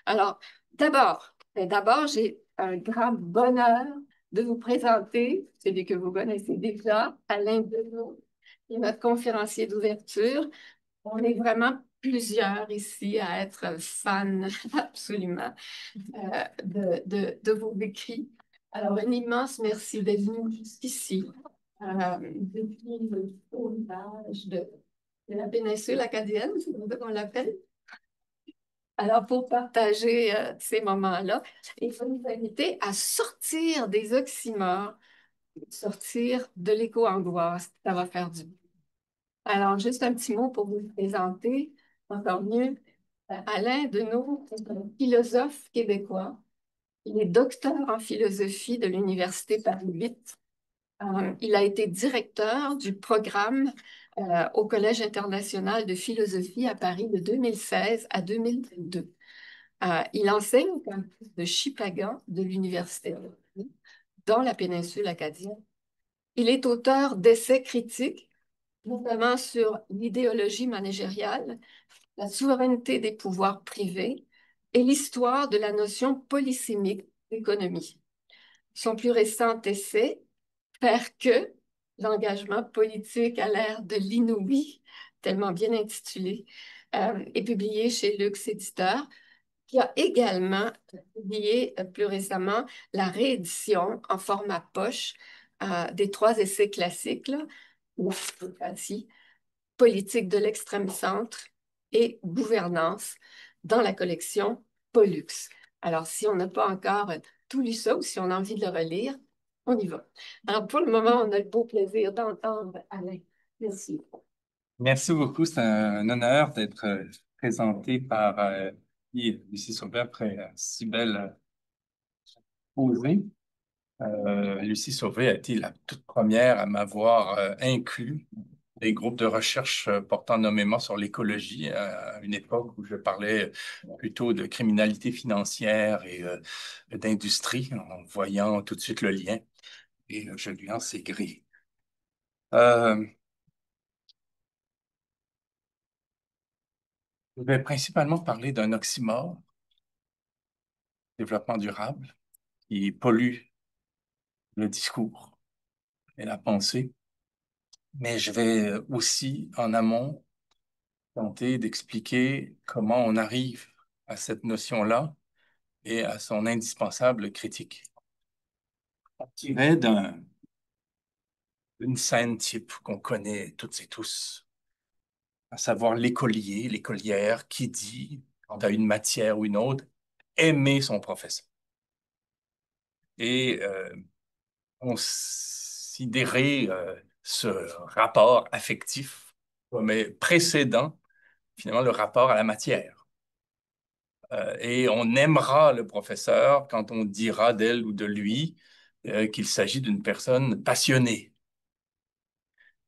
Alors, d'abord, j'ai un grand bonheur de vous présenter celui que vous connaissez déjà, Alain Deneau, qui est notre conférencier d'ouverture. On est vraiment plusieurs ici à être fans absolument de vos écrits. Alors, un immense merci d'être venu jusqu'ici, depuis le haut village de la péninsule acadienne, c'est comme ça qu'on l'appelle. Alors, pour partager ces moments-là, il faut nous inviter à sortir des oxymores, sortir de l'éco-angoisse. Ça va faire du bien. Alors, juste un petit mot pour vous présenter, encore mieux. Alain Deneau est un philosophe québécois. Il est docteur en philosophie de l'Université Paris 8. Il a été directeur du programme au Collège international de philosophie à Paris de 2016 à 2022. Il enseigne au campus de Shippagan de l'Université de Paris, dans la péninsule acadienne. Il est auteur d'essais critiques, notamment sur l'idéologie managériale, la souveraineté des pouvoirs privés et l'histoire de la notion polysémique d'économie. Son plus récent essai, Faire que, l'engagement politique à l'ère de l'inouï, tellement bien intitulé, est publié chez Lux Éditeur, qui a également publié plus récemment la réédition en format poche des trois essais classiques, là, Démocratie, politique de l'extrême centre et gouvernance dans la collection Pollux. Alors, si on n'a pas encore tout lu ça ou si on a envie de le relire, on y va. Alors, pour le moment, on a le beau plaisir d'entendre Alain. Merci. Merci beaucoup. C'est un honneur d'être présenté par Lucie Sauvé après si belle posée. Lucie Sauvé a été la toute première à m'avoir inclus des groupes de recherche portant nommément sur l'écologie à une époque où je parlais plutôt de criminalité financière et d'industrie, en voyant tout de suite le lien. Et je lui en sais gré. Euh, je vais principalement parler d'un oxymore, développement durable, qui pollue le discours et la pensée. Mais je vais aussi, en amont, tenter d'expliquer comment on arrive à cette notion-là et à son indispensable critique. On tirait d'une scène type qu'on connaît toutes et tous, à savoir l'écolier, l'écolière qui dit, quant à une matière ou une autre, aimer son professeur. Et considérer ce rapport affectif comme précédent, finalement, le rapport à la matière. Et on aimera le professeur quand on dira d'elle ou de lui qu'il s'agit d'une personne passionnée.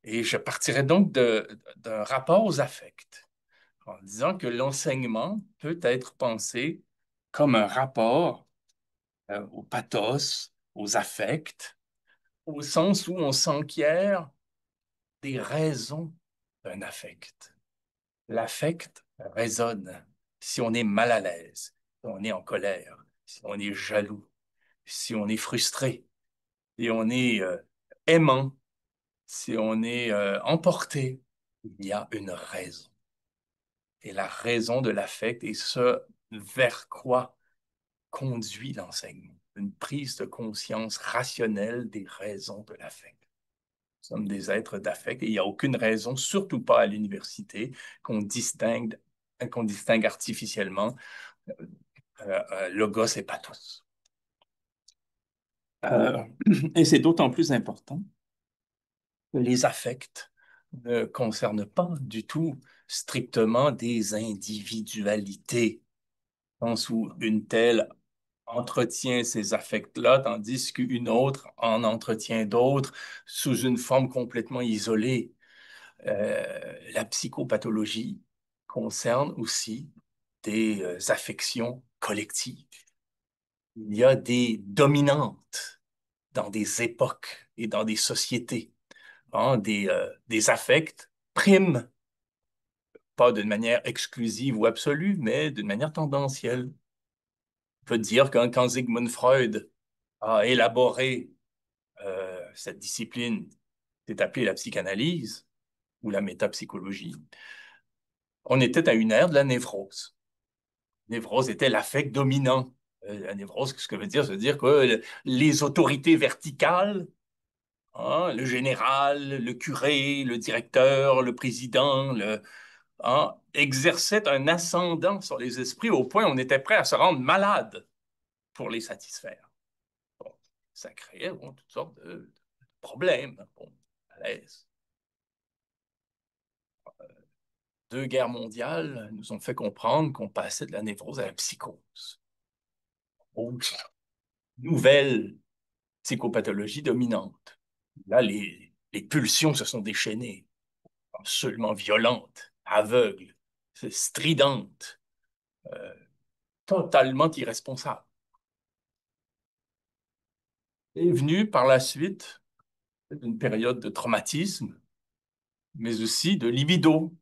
Et je partirai donc d'un rapport aux affects, en disant que l'enseignement peut être pensé comme un rapport au pathos, aux affects, au sens où on s'enquiert des raisons d'un affect. L'affect résonne si on est mal à l'aise, si on est en colère, si on est jaloux, si on est frustré, si on est aimant, si on est emporté. Il y a une raison. Et la raison de l'affect est ce vers quoi conduit l'enseignement. Une prise de conscience rationnelle des raisons de l'affect. Nous sommes des êtres d'affect et il n'y a aucune raison, surtout pas à l'université, qu'on distingue artificiellement logos et pathos. Euh, et c'est d'autant plus important que les affects ne concernent pas du tout strictement des individualités, dans le sens où une telle entretient ces affects-là, tandis qu'une autre en entretient d'autres sous une forme complètement isolée. La psychopathologie concerne aussi des affections collectives. Il y a des dominantes dans des époques et dans des sociétés, hein, des affects priment, pas d'une manière exclusive ou absolue, mais d'une manière tendancielle. peut dire que quand Sigmund Freud a élaboré cette discipline, c'est appelé la psychanalyse ou la métapsychologie, on était à une ère de la névrose. Névrose était l'affect dominant. La névrose, ce que ça veut dire que les autorités verticales, hein, le général, le curé, le directeur, le président, hein, exerçaient un ascendant sur les esprits au point où on était prêt à se rendre malade pour les satisfaire. Bon, ça créait bon, toutes sortes de problèmes, bon, malaise. Deux guerres mondiales nous ont fait comprendre qu'on passait de la névrose à la psychose. Autre nouvelle psychopathologie dominante. Là, les pulsions se sont déchaînées, absolument violentes, aveugles, stridentes, euh, totalement irresponsables. Est venue par la suite une période de traumatisme, mais aussi de libido,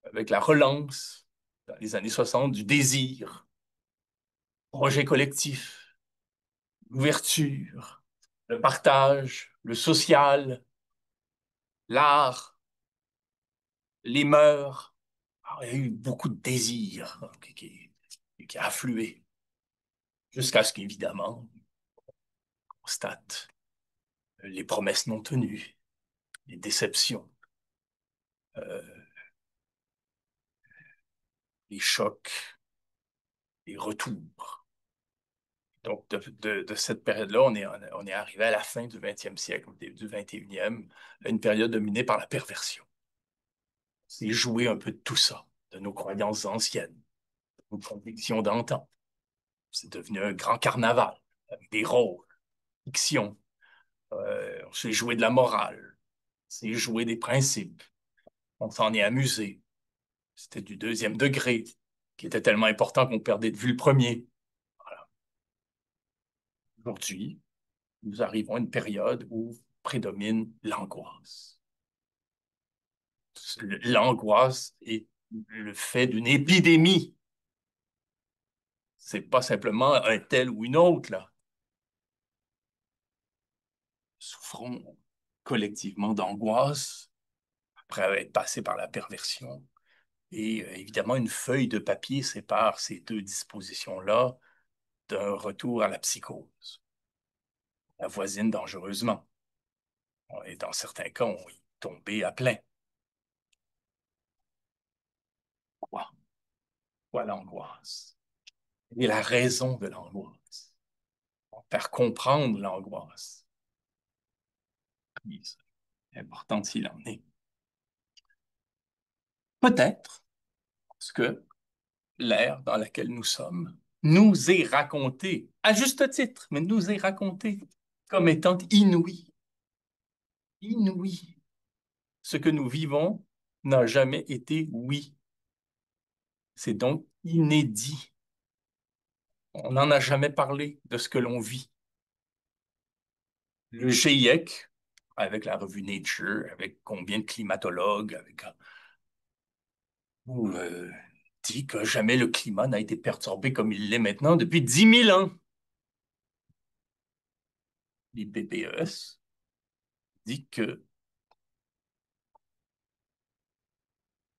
avec la relance dans les années 60 du désir, projet collectif, l'ouverture, le partage, le social, l'art, les mœurs. Alors, il y a eu beaucoup de désir hein, qui a afflué, jusqu'à ce qu'évidemment, on constate les promesses non tenues, les déceptions, euh, les chocs, les retours. Donc, de cette période-là, on est arrivé à la fin du 20e siècle, au début du 21e, une période dominée par la perversion. C'est jouer un peu de tout ça, de nos croyances anciennes, de nos convictions d'antan. C'est devenu un grand carnaval, avec des rôles, fiction. On s'est joué de la morale, on s'est joué des principes, on s'en est amusé. C'était du deuxième degré, qui était tellement important qu'on perdait de vue le premier. Voilà. Aujourd'hui, nous arrivons à une période où prédomine l'angoisse. L'angoisse est le fait d'une épidémie. C'est pas simplement un tel ou une autre, là. Souffrons collectivement d'angoisse après être passé par la perversion. Et évidemment, une feuille de papier sépare ces deux dispositions-là d'un retour à la psychose. La voisine dangereusement. Et dans certains cas, on y est tombé à plein. Quoi? Quoi l'angoisse? Et la raison de l'angoisse. Faire comprendre l'angoisse. Important s'il en est. Peut-être parce que l'ère dans laquelle nous sommes nous est racontée, à juste titre, mais nous est racontée comme étant inouïe. Inouïe. Ce que nous vivons n'a jamais été oui. C'est donc inédit. On n'en a jamais parlé de ce que l'on vit. Le GIEC, avec la revue Nature, avec combien de climatologues, dit que jamais le climat n'a été perturbé comme il l'est maintenant depuis 10 000 ans. L'IPBES dit que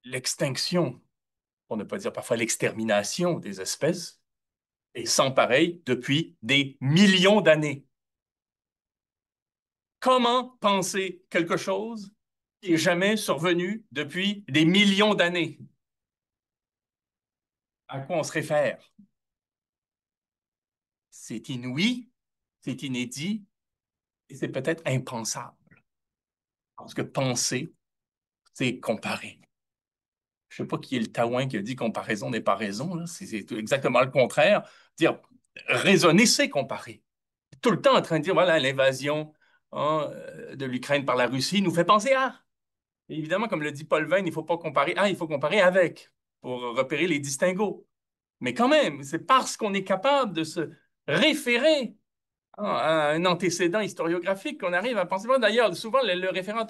l'extinction, pour ne pas dire parfois l'extermination des espèces, est sans pareil depuis des millions d'années. Comment penser quelque chose qui n'est jamais survenu depuis des millions d'années? À quoi on se réfère? C'est inouï, c'est inédit et c'est peut-être impensable. Parce que penser, c'est comparer. Je ne sais pas qui est le taouin qui a dit comparaison n'est pas raison. C'est exactement le contraire. Dire raisonner, c'est comparer. Tout le temps en train de dire voilà, l'invasion hein, de l'Ukraine par la Russie nous fait penser à. Et évidemment, comme le dit Paul Veyne, il ne faut pas comparer à, il faut comparer avec pour repérer les distinguos. Mais quand même, c'est parce qu'on est capable de se référer hein, à un antécédent historiographique qu'on arrive à penser. D'ailleurs, souvent, le référent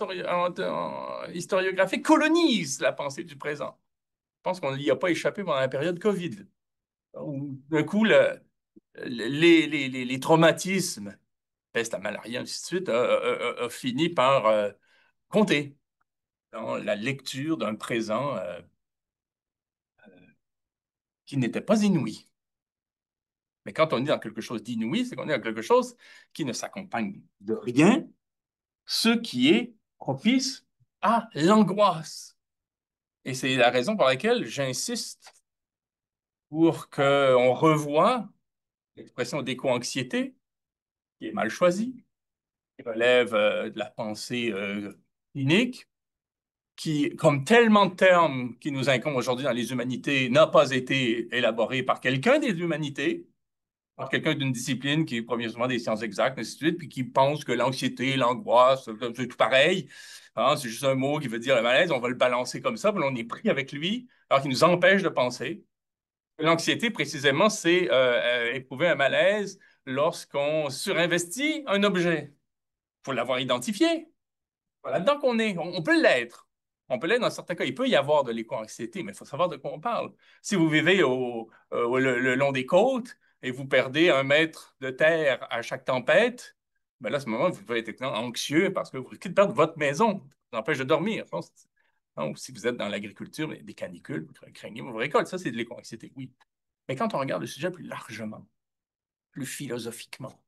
historiographique colonise la pensée du présent. Je pense qu'on n'y a pas échappé pendant la période COVID. D'un coup, les traumatismes, peste, la malaria, ainsi de suite, a fini par compter dans la lecture d'un présent qui n'était pas inouï. Mais quand on est dans quelque chose d'inouï, c'est qu'on est dans quelque chose qui ne s'accompagne de rien, ce qui est propice à l'angoisse. Et c'est la raison pour laquelle j'insiste pour qu'on revoie l'expression d'éco-anxiété, qui est mal choisie, qui relève de la pensée clinique, qui, comme tellement de termes qui nous incombent aujourd'hui dans les humanités, n'a pas été élaboré par quelqu'un des humanités, par quelqu'un d'une discipline qui est premièrement des sciences exactes, ainsi de suite, puis qui pense que l'anxiété, l'angoisse, c'est tout pareil. Hein, c'est juste un mot qui veut dire le malaise, on va le balancer comme ça, puis on est pris avec lui, alors qu'il nous empêche de penser. L'anxiété, précisément, c'est éprouver un malaise lorsqu'on surinvestit un objet. Il faut l'avoir identifié. Voilà là-dedans qu'on est. On peut l'être. On peut l'être dans certains cas. Il peut y avoir de l'éco-anxiété, mais il faut savoir de quoi on parle. Si vous vivez le long des côtes et vous perdez 1 mètre de terre à chaque tempête, ben là, à ce moment, vous pouvez être anxieux parce que vous risquez de perdre votre maison. Ça vous empêche de dormir. Donc, si vous êtes dans l'agriculture, des canicules, vous craignez vos récoltes. Ça, c'est de l'éco-anxiété, oui. Mais quand on regarde le sujet plus largement, plus philosophiquement,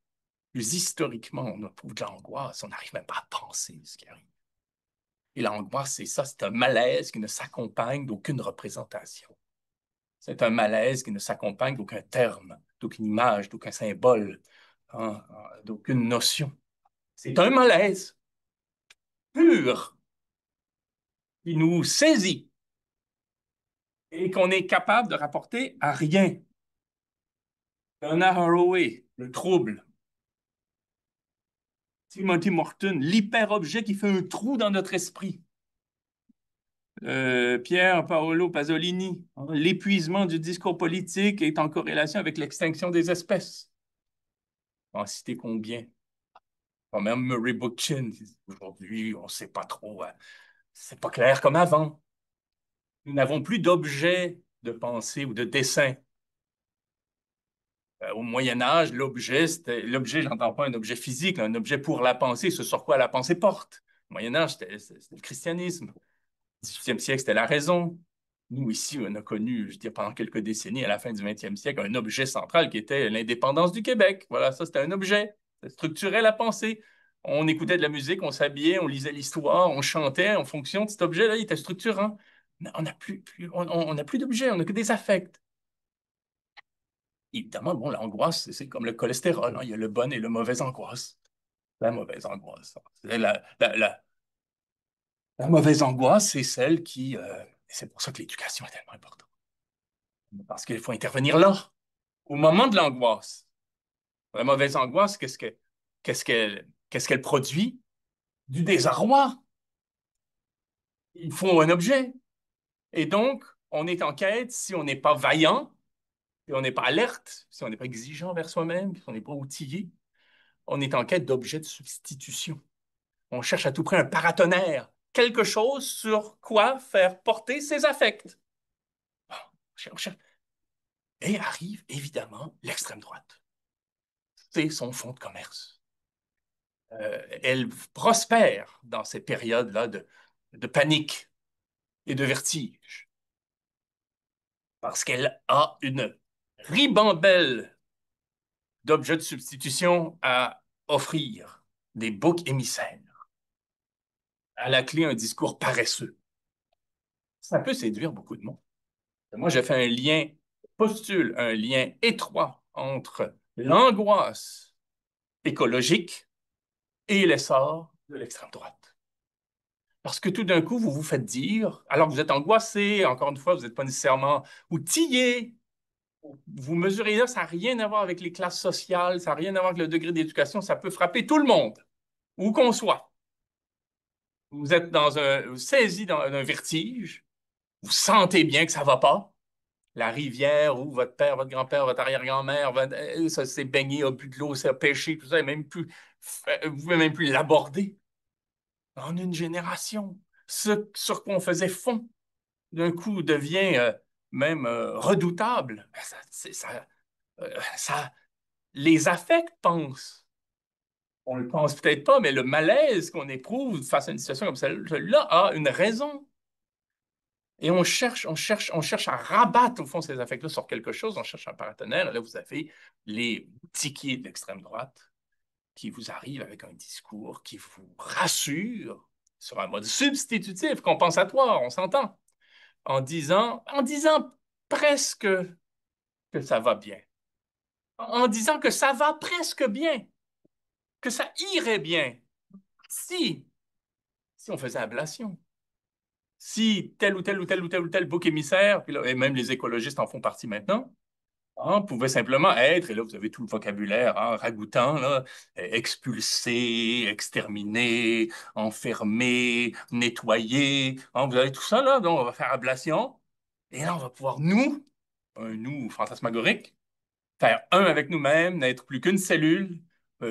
plus historiquement, on éprouve de l'angoisse. On n'arrive même pas à penser ce qui arrive. Et l'angoisse, c'est ça, c'est un malaise qui ne s'accompagne d'aucune représentation. C'est un malaise qui ne s'accompagne d'aucun terme, d'aucune image, d'aucun symbole, hein, d'aucune notion. C'est un malaise pur qui nous saisit et qu'on est capable de rapporter à rien. Bernard Haraway, le trouble. Timothy Morton, l'hyper-objet qui fait un trou dans notre esprit. Pierre Paolo Pasolini, hein, l'épuisement du discours politique est en corrélation avec l'extinction des espèces. En citer combien? Quand même Murray Bookchin, aujourd'hui, on ne sait pas trop, hein, c'est pas clair comme avant. Nous n'avons plus d'objet de pensée ou de dessin. Au Moyen Âge, l'objet, j'entends pas un objet physique, un objet pour la pensée, ce sur quoi la pensée porte. Au Moyen Âge, c'était le christianisme. Au 18e siècle, c'était la raison. Nous, ici, on a connu, je veux dire, pendant quelques décennies, à la fin du 20e siècle, un objet central qui était l'indépendance du Québec. Voilà, ça, c'était un objet. Ça structurait la pensée. On écoutait de la musique, on s'habillait, on lisait l'histoire, on chantait en fonction de cet objet-là, il était structurant. Mais on n'a on n'a plus d'objet, on n'a que des affects. Évidemment, bon, l'angoisse, c'est comme le cholestérol, hein. Il y a le bon et le mauvais angoisse. La mauvaise angoisse. La mauvaise angoisse, c'est celle qui... c'est pour ça que l'éducation est tellement importante. Parce qu'il faut intervenir là, au moment de l'angoisse. La mauvaise angoisse, qu'est-ce qu'elle produit? Du désarroi. Il faut un objet. Et donc, on est en quête, si on n'est pas vaillant, si on n'est pas alerte, si on n'est pas exigeant vers soi-même, si on n'est pas outillé, on est en quête d'objets de substitution. On cherche à tout prix un paratonnerre, quelque chose sur quoi faire porter ses affects. On cherche. Et arrive évidemment l'extrême droite. C'est son fonds de commerce. Elle prospère dans ces périodes-là de panique et de vertige parce qu'elle a une ribambelle d'objets de substitution à offrir, des boucs émissaires. À la clé, un discours paresseux. Ça peut séduire beaucoup de monde. Moi, j'ai fait un lien, postule un lien étroit entre l'angoisse écologique et l'essor de l'extrême droite. Parce que tout d'un coup, vous vous faites dire, alors que vous êtes angoissé, encore une fois, vous n'êtes pas nécessairement outillé, vous mesurez là, ça n'a rien à voir avec les classes sociales, ça n'a rien à voir avec le degré d'éducation, ça peut frapper tout le monde, où qu'on soit. Vous êtes saisi dans un vertige, vous sentez bien que ça ne va pas, la rivière où votre père, votre grand-père, votre arrière-grand-mère, ça s'est baigné, a bu de l'eau, ça a pêché, tout ça, et même plus, vous ne pouvez même plus l'aborder. En une génération, ce sur quoi on faisait fond, d'un coup, devient même redoutable, ça les affecte, pense. On le pense peut-être pas, mais le malaise qu'on éprouve face à une situation comme celle-là a une raison. Et on cherche à rabattre, au fond, ces affects-là sur quelque chose. On cherche un partenaire. Là, vous avez les boutiquiers de l'extrême droite qui vous arrivent avec un discours qui vous rassure sur un mode substitutif, compensatoire, on s'entend, en disant presque que ça va bien, en disant que ça va presque bien, que ça irait bien si, si on faisait ablation. Si tel ou tel ou tel ou tel ou tel bouc émissaire, puis là, et même les écologistes en font partie maintenant, pouvait simplement être, et là vous avez tout le vocabulaire ragoûtant, là, expulsé, exterminé, enfermé, nettoyé, vous avez tout ça, là, donc on va faire ablation, et là on va pouvoir, nous, un nous fantasmagorique, faire un avec nous-mêmes, n'être plus qu'une cellule,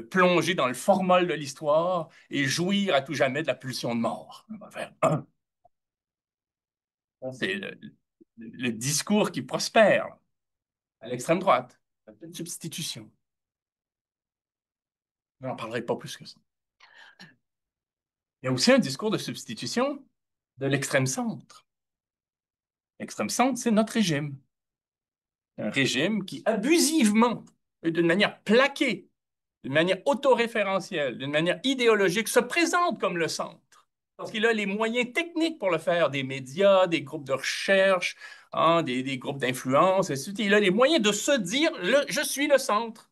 plonger dans le formol de l'histoire et jouir à tout jamais de la pulsion de mort. On va faire un. C'est le discours qui prospère à l'extrême droite. Une substitution. Je n'en parlerai pas plus que ça. Il y a aussi un discours de substitution de l'extrême centre. L'extrême centre, c'est notre régime. Un régime qui, abusivement, et d'une manière plaquée, d'une manière autoréférentielle, d'une manière idéologique, se présente comme le centre. Parce qu'il a les moyens techniques pour le faire, des médias, des groupes de recherche, des groupes d'influence, etc. Il a les moyens de se dire, je suis le centre.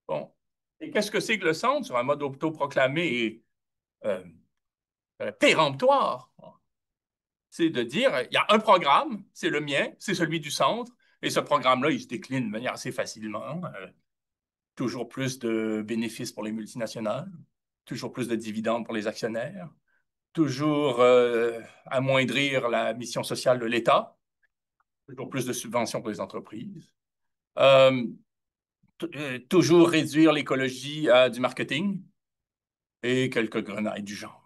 Bon. Et qu'est-ce que c'est que le centre sur un mode autoproclamé et euh, péremptoire? C'est de dire, il y a un programme, c'est le mien, c'est celui du centre, et ce programme-là, il se décline de manière assez facilement. Toujours plus de bénéfices pour les multinationales, toujours plus de dividendes pour les actionnaires, toujours amoindrir la mission sociale de l'État, toujours plus de subventions pour les entreprises, euh, toujours réduire l'écologie à du marketing et quelques grenailles du genre.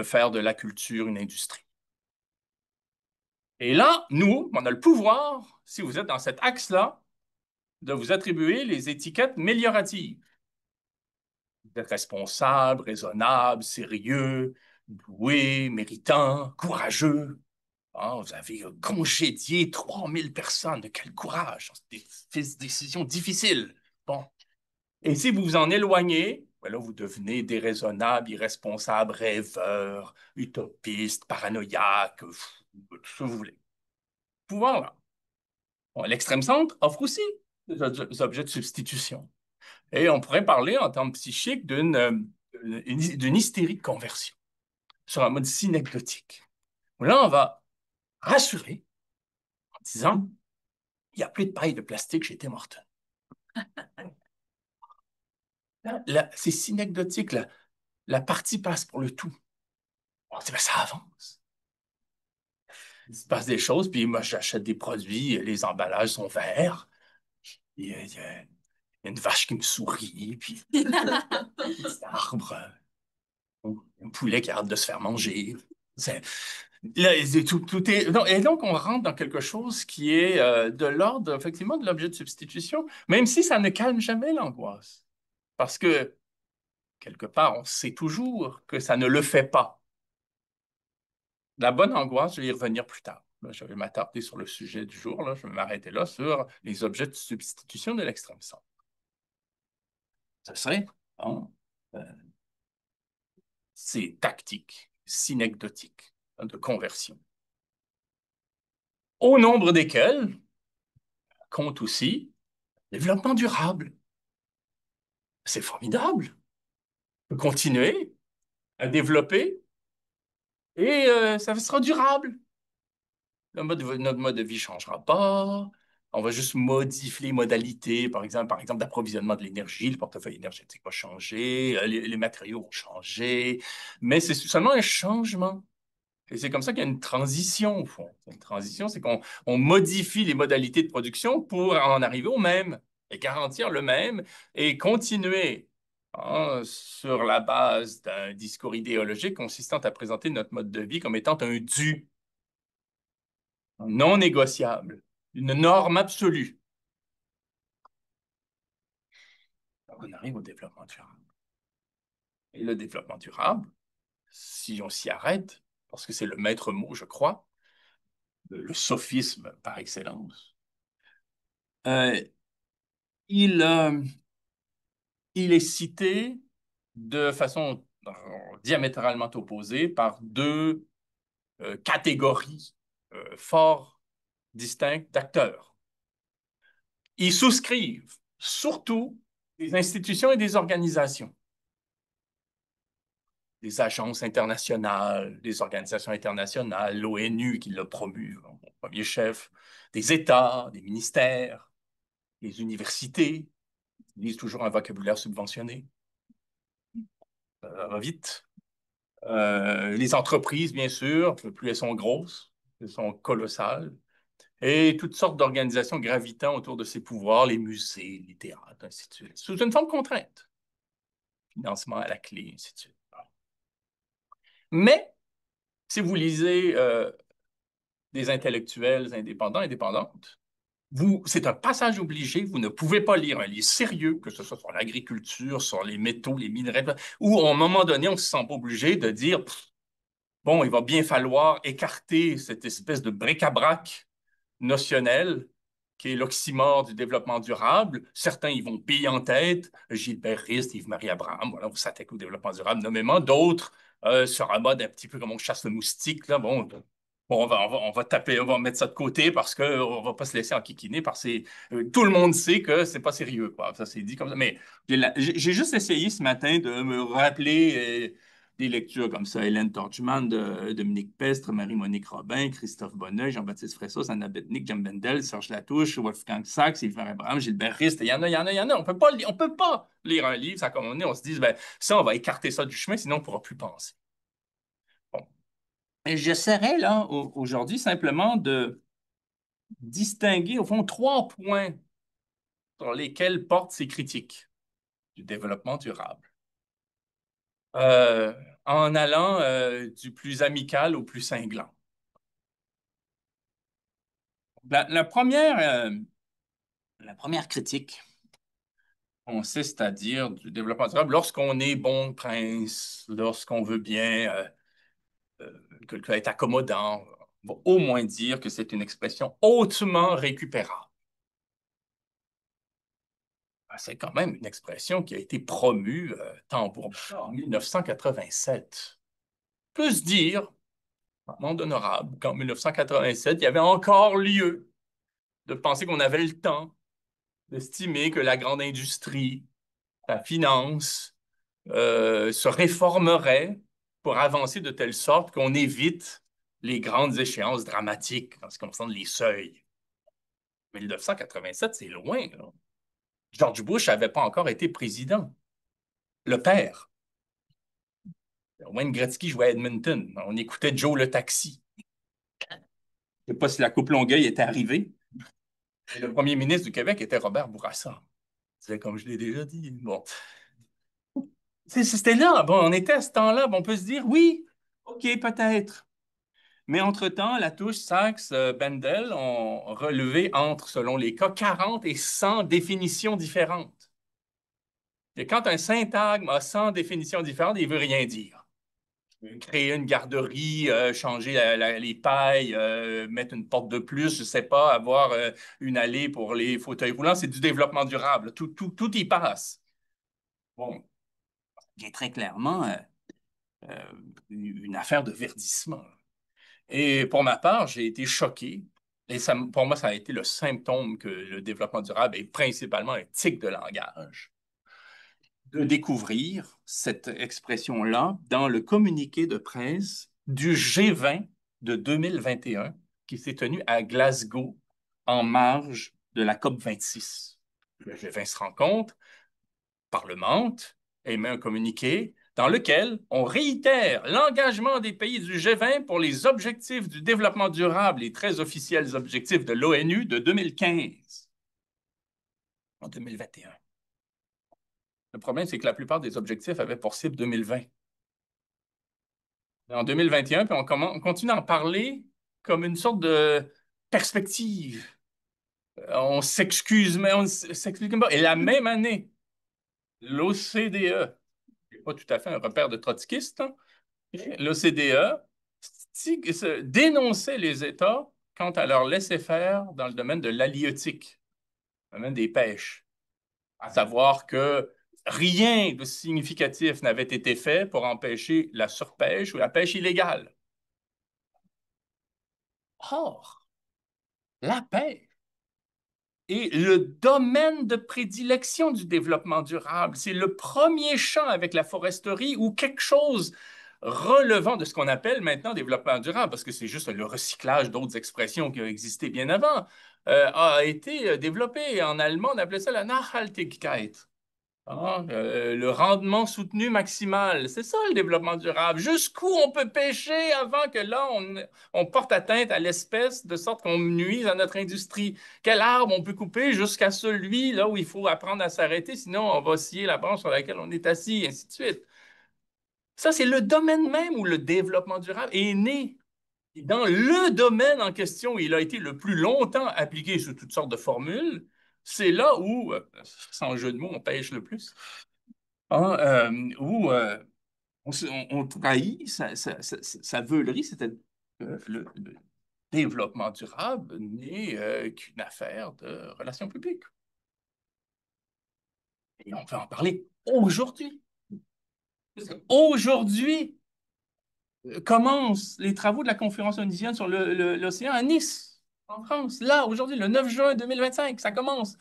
Faire de la culture une industrie. Et là, nous, on a le pouvoir, si vous êtes dans cet axe-là, de vous attribuer les étiquettes mélioratives. Vous êtes responsable, raisonnable, sérieux, doué, méritant, courageux. Vous avez congédié 3000 personnes. De quel courage! Des décisions difficiles. Bon. Et si vous vous en éloignez, ben là, vous devenez déraisonnable, irresponsable, rêveur, utopiste, paranoïaque, tout ce que vous voulez. Pouvoir-là. Bon, l'extrême centre offre aussi des objets de substitution. Et on pourrait parler en termes psychiques d'une hystérie de conversion sur un mode synecdotique. Là, on va rassurer en disant, il n'y a plus de paille de plastique chez Tim Hortons. Là, c'est synecdotique, la partie passe pour le tout. On dit, ben, ça avance. Il se passe des choses, puis moi, j'achète des produits, les emballages sont verts. Il y a une vache qui me sourit, puis un petit arbre, un poulet qui a hâte de se faire manger. Là, tout est, non, et donc, on rentre dans quelque chose qui est de l'ordre, effectivement, de l'objet de substitution, même si ça ne calme jamais l'angoisse. Parce que, quelque part, on sait toujours que ça ne le fait pas. La bonne angoisse, je vais y revenir plus tard. Là, je vais m'attarder sur le sujet du jour. Là, je vais m'arrêter là sur les objets de substitution de l'extrême centre. Ce serait, hein, euh, ces tactiques synecdotiques de conversion, au nombre desquelles compte aussi le développement durable. C'est formidable. On peut continuer à développer et ça sera durable. Notre mode de vie ne changera pas. On va juste modifier les modalités, par exemple, d'approvisionnement de l'énergie. Le portefeuille énergétique va changer, les matériaux vont changer, mais c'est seulement un changement. Et c'est comme ça qu'il y a une transition, au fond. Une transition, c'est qu'on modifie les modalités de production pour en arriver au même et garantir le même et continuer sur la base d'un discours idéologique consistant à présenter notre mode de vie comme étant un dû. non négociable, une norme absolue. Donc, on arrive au développement durable. Et le développement durable, si on s'y arrête, parce que c'est le maître mot, je crois, le sophisme par excellence, euh, il, euh, il est cité de façon diamétralement opposée par deux catégories fort distinctes d'acteurs. Ils souscrivent surtout des institutions et des organisations, des agences internationales, des organisations internationales, l'ONU qui l'a promu en premier chef, des États, des ministères, des universités, ils lisent toujours un vocabulaire subventionné, va vite. Les entreprises, bien sûr, plus elles sont grosses, elles sont colossales, et toutes sortes d'organisations gravitant autour de ces pouvoirs, les musées, les théâtres, ainsi de suite, sous une forme de contrainte. Financement à la clé, ainsi de suite. Mais, si vous lisez des intellectuels indépendants, indépendantes, c'est un passage obligé. Vous ne pouvez pas lire un livre sérieux, que ce soit sur l'agriculture, sur les métaux, les minerais, où à un moment donné, on ne se sent pas obligé de dire, bon, il va bien falloir écarter cette espèce de bric-à-brac notionnel qui est l'oxymore du développement durable. Certains, ils vont payer en tête. Gilbert Rist, Yves-Marie Abraham, voilà, on s'attaque au développement durable nommément. D'autres, sur un mode un petit peu comme on chasse le moustique, là, bon, on va taper, on va mettre ça de côté parce qu'on ne va pas se laisser enquiquiner parce que tout le monde sait que c'est pas sérieux, quoi. Ça s'est dit comme ça. Mais j'ai juste essayé ce matin de me rappeler des lectures comme ça. Hélène Torchman, Dominique Pestre, Marie-Monique Robin, Christophe Bonneuil, Jean-Baptiste Fressos, Anna Betnik, Jim Bendel, Serge Latouche, Wolfgang Sachs, Yves Abraham, Gilbert Rist. Il y en a, il y en a, il y en a. On peut pas lire un livre, ça comme on est, on se dit, ben, ça, on va écarter ça du chemin, sinon on ne pourra plus penser. Bon. Et j'essaierai, là, aujourd'hui, simplement de distinguer, au fond, trois points sur lesquels portent ces critiques du développement durable. Euh, en allant du plus amical au plus cinglant. La la première critique consiste à dire du développement durable, lorsqu'on est bon prince, lorsqu'on veut bien être accommodant, on va au moins dire que c'est une expression hautement récupérable. C'est quand même une expression qui a été promue tambour en 1987. On peut se dire, monde honorable, qu'en 1987, il y avait encore lieu de penser qu'on avait le temps d'estimer que la grande industrie, la finance, se réformerait pour avancer de telle sorte qu'on évite les grandes échéances dramatiques en ce qui concerne les seuils. 1987, c'est loin, là. George Bush n'avait pas encore été président. Le père. Wayne Gretzky jouait à Edmonton. On écoutait Joe le taxi. Je ne sais pas si la Coupe Longueuil était arrivée. Et le premier ministre du Québec était Robert Bourassa. C'est comme je l'ai déjà dit. Bon. C'était là. Bon, on était à ce temps-là. Bon, on peut se dire, oui, OK, peut-être. Mais entre-temps, la touche Sachs-Bendel ont relevé entre, selon les cas, 40 et 100 définitions différentes. Et quand un syntagme a 100 définitions différentes, il ne veut rien dire. Créer une garderie, changer les pailles, mettre une porte de plus, je ne sais pas, avoir une allée pour les fauteuils roulants, c'est du développement durable. Tout y passe. Bon, il y a très clairement euh, une affaire de verdissement. Et pour ma part, j'ai été choqué. Et ça, pour moi, ça a été le symptôme que le développement durable est principalement un tic de langage. De découvrir cette expression-là dans le communiqué de presse du G20 de 2021 qui s'est tenu à Glasgow en marge de la COP 26. Le G20 se rencontre, parlemente, émet un communiqué dans lequel on réitère l'engagement des pays du G20 pour les objectifs du développement durable, les très officiels objectifs de l'ONU de 2015 en 2021. Le problème, c'est que la plupart des objectifs avaient pour cible 2020. En 2021, puis on continue à en parler comme une sorte perspective. On s'excuse, mais on ne s'explique pas. Et la même année, l'OCDE, pas tout à fait un repère de trotskistes, hein, l'OCDE dénonçait les États quant à leur laisser-faire dans le domaine de l'halieutique, le domaine des pêches. À savoir que rien de significatif n'avait été fait pour empêcher la surpêche ou la pêche illégale. Or, la pêche est le domaine de prédilection du développement durable. C'est le premier champ avec la foresterie où quelque chose relevant de ce qu'on appelle maintenant développement durable, parce que c'est juste le recyclage d'autres expressions qui ont existé bien avant, a été développé. En allemand, on appelait ça la Nachhaltigkeit. Ah, le rendement soutenu maximal, c'est ça le développement durable. Jusqu'où on peut pêcher avant que là, on porte atteinte à l'espèce de sorte qu'on nuise à notre industrie. Quel arbre on peut couper jusqu'à celui là où il faut apprendre à s'arrêter, sinon on va scier la branche sur laquelle on est assis, et ainsi de suite. Ça, c'est le domaine même où le développement durable est né. Et dans le domaine en question où il a été le plus longtemps appliqué sous toutes sortes de formules, c'est là où, sans jeu de mots, on pêche le plus. Hein, où on trahit sa veulerie, c'est-à-dire que le développement durable n'est qu'une affaire de relations publiques. Et on peut en parler aujourd'hui. Aujourd'hui commencent les travaux de la conférence onusienne sur l'océan à Nice, en France. Là, aujourd'hui, le 9 juin 2025, ça commence.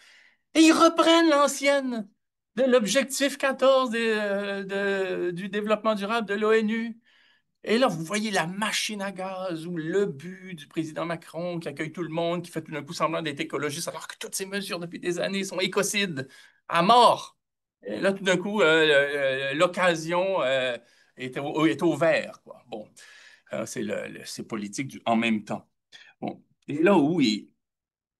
Et ils reprennent l'ancienne de l'objectif 14 du développement durable de l'ONU. Et là, vous voyez la machine à gaz ou le but du président Macron qui accueille tout le monde, qui fait tout d'un coup semblant d'être écologiste, alors que toutes ces mesures depuis des années sont écocides, à mort. Et là, tout d'un coup, l'occasion est au vert, quoi. Bon, c'est politique en même temps. Bon. Et là où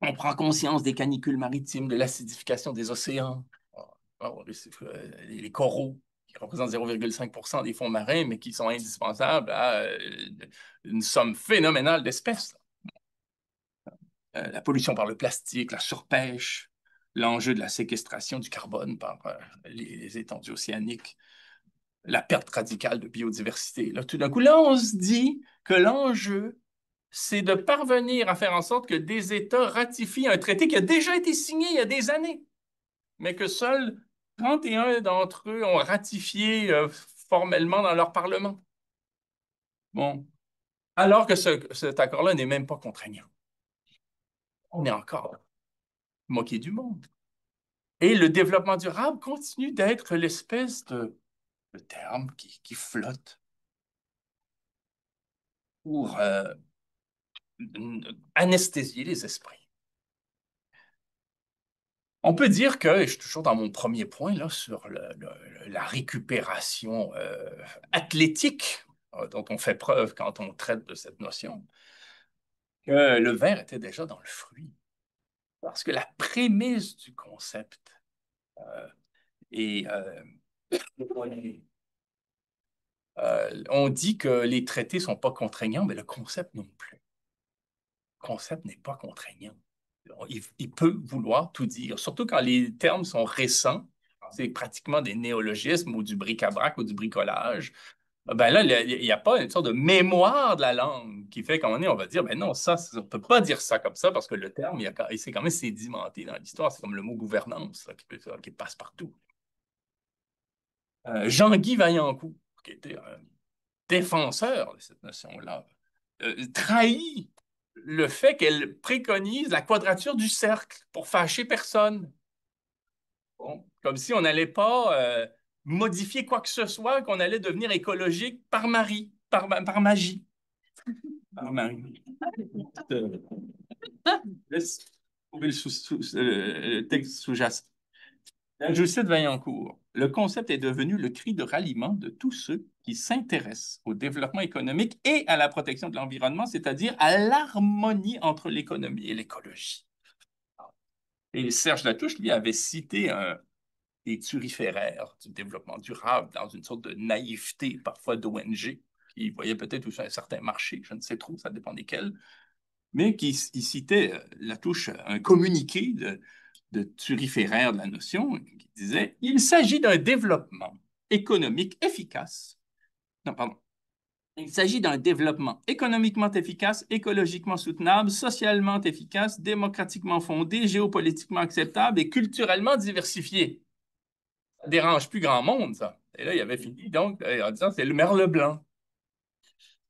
on prend conscience des canicules maritimes, de l'acidification des océans, les coraux, qui représentent 0,5 des fonds marins, mais qui sont indispensables à une somme phénoménale d'espèces. La pollution par le plastique, la surpêche, l'enjeu de la séquestration du carbone par les étendues océaniques, la perte radicale de biodiversité. Là, tout d'un coup, là, on se dit que l'enjeu, c'est de parvenir à faire en sorte que des États ratifient un traité qui a déjà été signé il y a des années, mais que seuls 31 d'entre eux ont ratifié formellement dans leur Parlement. Bon. Alors que cet accord-là n'est même pas contraignant. On est encore moqué du monde. Et le développement durable continue d'être l'espèce de terme qui flotte pour anesthésier les esprits. On peut dire que, et je suis toujours dans mon premier point là, sur la récupération athlétique dont on fait preuve quand on traite de cette notion, que le verre était déjà dans le fruit. Parce que la prémisse du concept est... on dit que les traités ne sont pas contraignants, mais le concept non plus. Le concept n'est pas contraignant. Il peut vouloir tout dire, surtout quand les termes sont récents. C'est pratiquement des néologismes ou du bric-à-brac ou du bricolage. Ben là, il n'y a pas une sorte de mémoire de la langue qui fait qu'on on va dire, ben non, ça, on ne peut pas dire ça comme ça parce que le terme, il s'est quand même sédimenté dans l'histoire. C'est comme le mot gouvernance là, qui passe partout. Jean-Guy Vaillancourt, qui était un défenseur de cette notion-là, trahit le fait qu'elle préconise la quadrature du cercle pour fâcher personne. Bon, comme si on n'allait pas modifier quoi que ce soit, qu'on allait devenir écologique par magie. Par magie. Laisse trouver le texte sous-jacent. Je cite Vaillancourt. Le concept est devenu le cri de ralliement de tous ceux qui s'intéressent au développement économique et à la protection de l'environnement, c'est-à-dire à l'harmonie entre l'économie et l'écologie. Et Serge Latouche, lui, avait cité des turiféraires du développement durable dans une sorte de naïveté, parfois d'ONG, qui voyait peut-être aussi un certain marché, je ne sais trop, ça dépend desquels. mais il citait Latouche, un communiqué de turiféraire de la notion, qui disait: il s'agit d'un développement économique efficace. Non, pardon. Il s'agit d'un développement économiquement efficace, écologiquement soutenable, socialement efficace, démocratiquement fondé, géopolitiquement acceptable et culturellement diversifié. Ça ne dérange plus grand monde, ça. Et là, il avait fini, donc, en disant: c'est le merle blanc.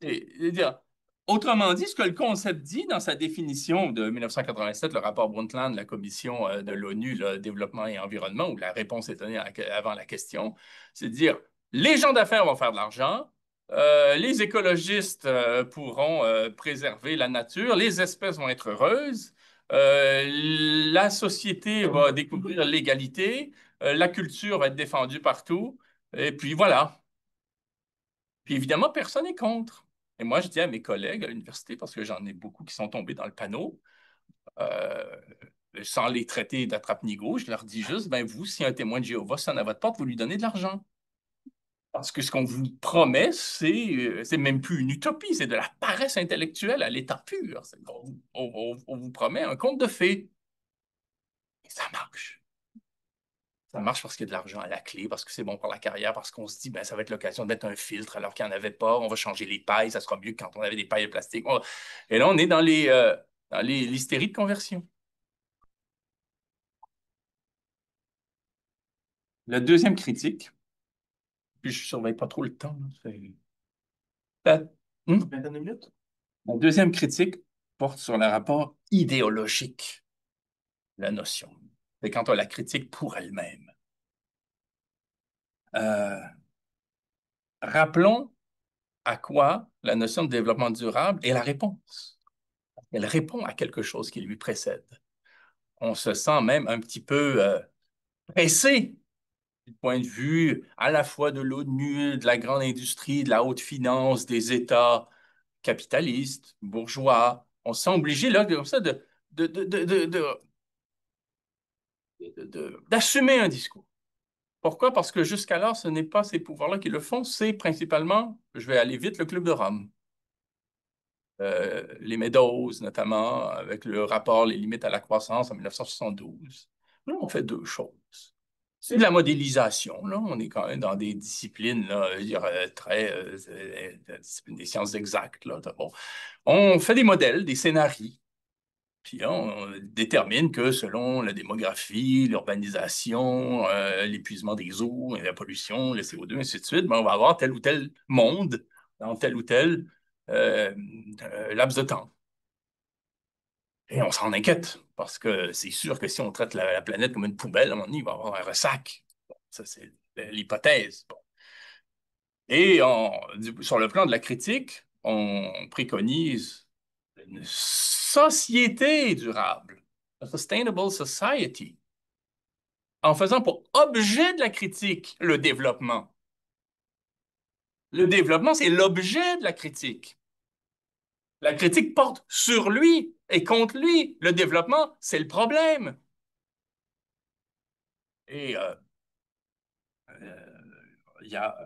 C'est-à-dire, autrement dit, ce que le concept dit dans sa définition de 1987, le rapport Brundtland, la commission de l'ONU, le développement et environnement, où la réponse est donnée avant la question, c'est de dire: les gens d'affaires vont faire de l'argent, les écologistes pourront préserver la nature, les espèces vont être heureuses, la société va découvrir l'égalité, la culture va être défendue partout, et puis voilà. Puis évidemment, personne n'est contre. Et moi, je dis à mes collègues à l'université, parce que j'en ai beaucoup qui sont tombés dans le panneau, euh, sans les traiter d'attrape-nigo, je leur dis juste: ben vous, si un témoin de Jéhovah sonne à votre porte, vous lui donnez de l'argent. Parce que ce qu'on vous promet, c'est même plus une utopie, c'est de la paresse intellectuelle à l'état pur. On vous promet un conte de fées. Et ça marche. Ça marche parce qu'il y a de l'argent à la clé, parce que c'est bon pour la carrière, parce qu'on se dit: ben, ça va être l'occasion de mettre un filtre alors qu'il n'y en avait pas. On va changer les pailles, ça sera mieux que quand on avait des pailles de plastique. Et là, on est dans l'hystérie de conversion. La deuxième critique, puis je ne surveille pas trop le temps. La, Vingtaine de minutes? La deuxième critique porte sur le rapport idéologique de la notion. C'est quand on la critique pour elle-même. Euh, rappelons à quoi la notion de développement durable est la réponse. Elle répond à quelque chose qui lui précède. On se sent même un petit peu pressé du point de vue à la fois de l'ONU, de la grande industrie, de la haute finance, des États capitalistes, bourgeois. On se sent obligé, là, comme ça, de, de, de, de, de, d'assumer un discours. Pourquoi? Parce que jusqu'alors, ce n'est pas ces pouvoirs-là qui le font, c'est principalement, je vais aller vite, le Club de Rome. Les Meadows, notamment, avec le rapport Les limites à la croissance en 1972. Là, on fait deux choses. C'est de la modélisation. Là. On est quand même dans des disciplines là, je veux dire, très disciplines des sciences exactes. Là. Bon. On fait des modèles, des scénarios, puis on détermine que selon la démographie, l'urbanisation, l'épuisement des eaux, la pollution, le CO2, ainsi de suite, ben, on va avoir tel ou tel monde dans tel ou tel euh, laps de temps. Et on s'en inquiète, parce que c'est sûr que si on traite la planète comme une poubelle, à un moment donné, il va y avoir un ressac. Bon, ça, c'est l'hypothèse. Bon. Et sur le plan de la critique, on préconise une société durable, a sustainable society, en faisant pour objet de la critique le développement. Le développement, c'est l'objet de la critique. La critique porte sur lui et contre lui. Le développement, c'est le problème. Et il y a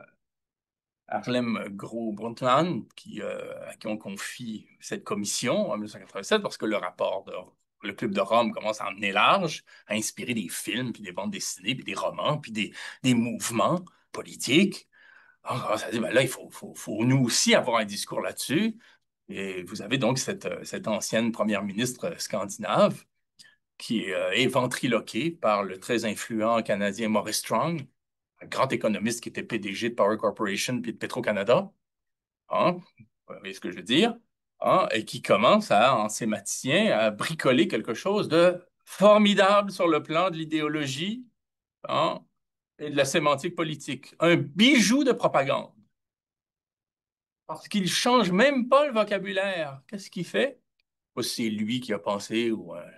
Harlem Gros-Brundtland à qui on confie cette commission en 1987 parce que le Club de Rome commence à emmener large, à inspirer des films, puis des bandes dessinées, puis des romans, puis des mouvements politiques. Alors, ça dit: ben là, faut nous aussi avoir un discours là-dessus. Et vous avez donc cette ancienne première ministre scandinave qui est ventriloquée par le très influent Canadien Maurice Strong, un grand économiste qui était PDG de Power Corporation puis de Petro-Canada. Hein? Vous voyez ce que je veux dire? Hein? Et qui commence en sématicien, à bricoler quelque chose de formidable sur le plan de l'idéologie, hein, et de la sémantique politique. Un bijou de propagande. Parce qu'il ne change même pas le vocabulaire. Qu'est-ce qu'il fait? C'est lui qui a pensé, ou un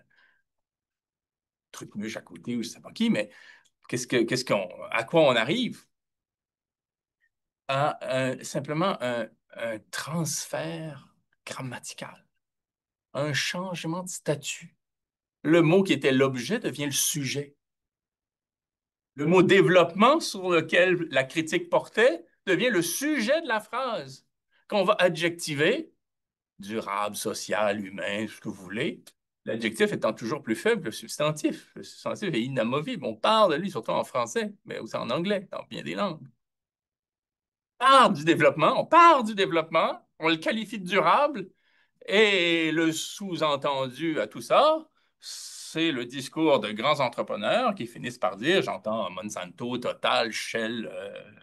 truc mieux à côté, ou je ne sais pas qui, mais à quoi on arrive? À simplement un transfert grammatical, un changement de statut. Le mot qui était l'objet devient le sujet. Le mot développement sur lequel la critique portait devient le sujet de la phrase qu'on va adjectiver durable, social, humain, ce que vous voulez, l'adjectif étant toujours plus faible que le substantif. Le substantif est inamovible. On parle de lui, surtout en français, mais aussi en anglais, dans bien des langues. On part du développement, on le qualifie de durable, et le sous-entendu à tout ça, c'est le discours de grands entrepreneurs qui finissent par dire, j'entends Monsanto, Total, Shell,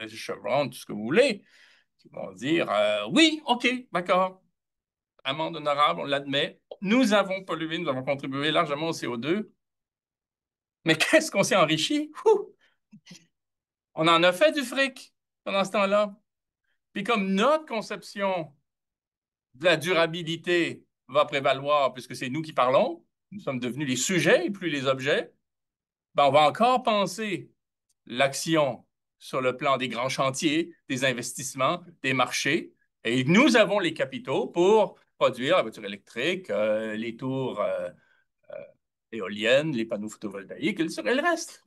Chevron, tout ce que vous voulez, qui vont dire, oui, OK, d'accord, amende honorable, on l'admet, nous avons pollué, nous avons contribué largement au CO2, mais qu'est-ce qu'on s'est enrichi? Ouh! On en a fait du fric pendant ce temps-là. Puis comme notre conception de la durabilité va prévaloir, puisque c'est nous qui parlons, nous sommes devenus les sujets et plus les objets, ben on va encore penser l'action sur le plan des grands chantiers, des investissements, des marchés, et nous avons les capitaux pour produire la voiture électrique, les tours éoliennes, les panneaux photovoltaïques, et le reste.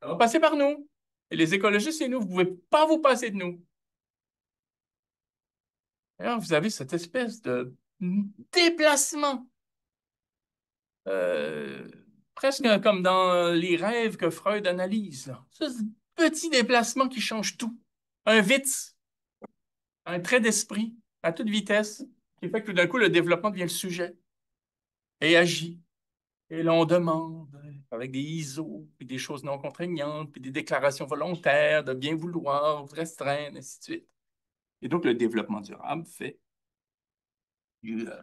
Ça va passer par nous. Et les écologistes, c'est nous. Vous ne pouvez pas vous passer de nous. Alors, vous avez cette espèce de déplacement, euh, presque comme dans les rêves que Freud analyse. Là. Ce petit déplacement qui change tout. Un witz, un trait d'esprit à toute vitesse, qui fait que tout d'un coup, le développement devient le sujet et agit. Et là, on demande, avec des ISO, puis des choses non contraignantes, puis des déclarations volontaires de bien vouloir, restreindre, ainsi de suite. Et donc, le développement durable fait euh,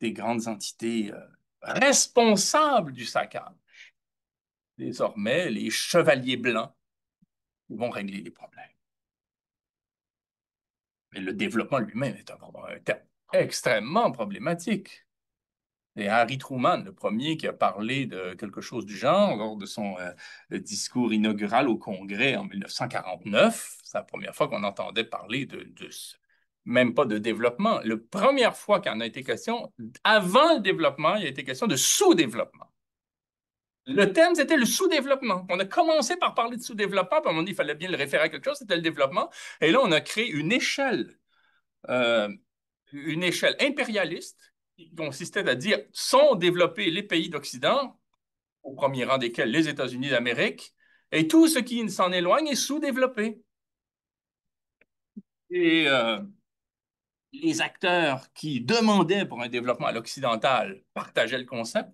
des grandes entités responsables du saccage. Désormais, les chevaliers blancs vont régler les problèmes. Mais le développement lui-même est un terme extrêmement problématique. Et Harry Truman, le premier qui a parlé de quelque chose du genre lors de son discours inaugural au Congrès en 1949, c'est la première fois qu'on entendait parler même pas de développement. La première fois qu'il en a été question, avant le développement, il a été question de sous-développement. Le terme, c'était le sous-développement. On a commencé par parler de sous-développement, puis à un moment donné, il fallait bien le référer à quelque chose, c'était le développement. Et là, on a créé euh, une échelle impérialiste qui consistait à dire sont développés les pays d'Occident, au premier rang desquels les États-Unis d'Amérique, et tout ce qui s'en éloigne est sous-développé. Et les acteurs qui demandaient pour un développement à l'occidental partageaient le concept,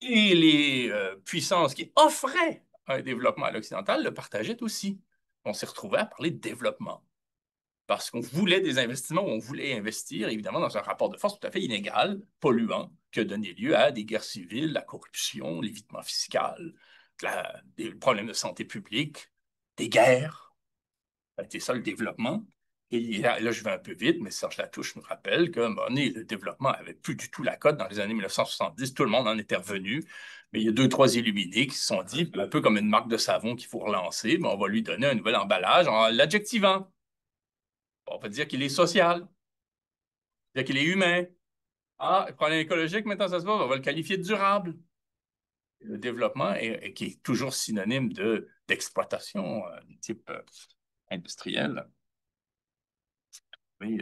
et les puissances qui offraient un développement à l'occidental le partageaient aussi. On s'est retrouvé à parler de développement parce qu'on voulait des investissements où on voulait investir, évidemment, dans un rapport de force tout à fait inégal, polluant, qui a donné lieu à des guerres civiles, la corruption, l'évitement fiscal, des problèmes de santé publique, des guerres. C'était ça le développement. Et là, je vais un peu vite, mais Serge Latouche nous rappelle que le développement n'avait plus du tout la cote dans les années 1970. Tout le monde en était revenu. Mais il y a deux, trois illuminés qui se sont dit, un peu comme une marque de savon qu'il faut relancer, mais on va lui donner un nouvel emballage en l'adjectivant. On va dire qu'il est social, dire qu'il est humain. Ah, le problème écologique, maintenant, ça se voit, on va le qualifier de durable. Le développement qui est toujours synonyme d'exploitation de type industriel. Oui,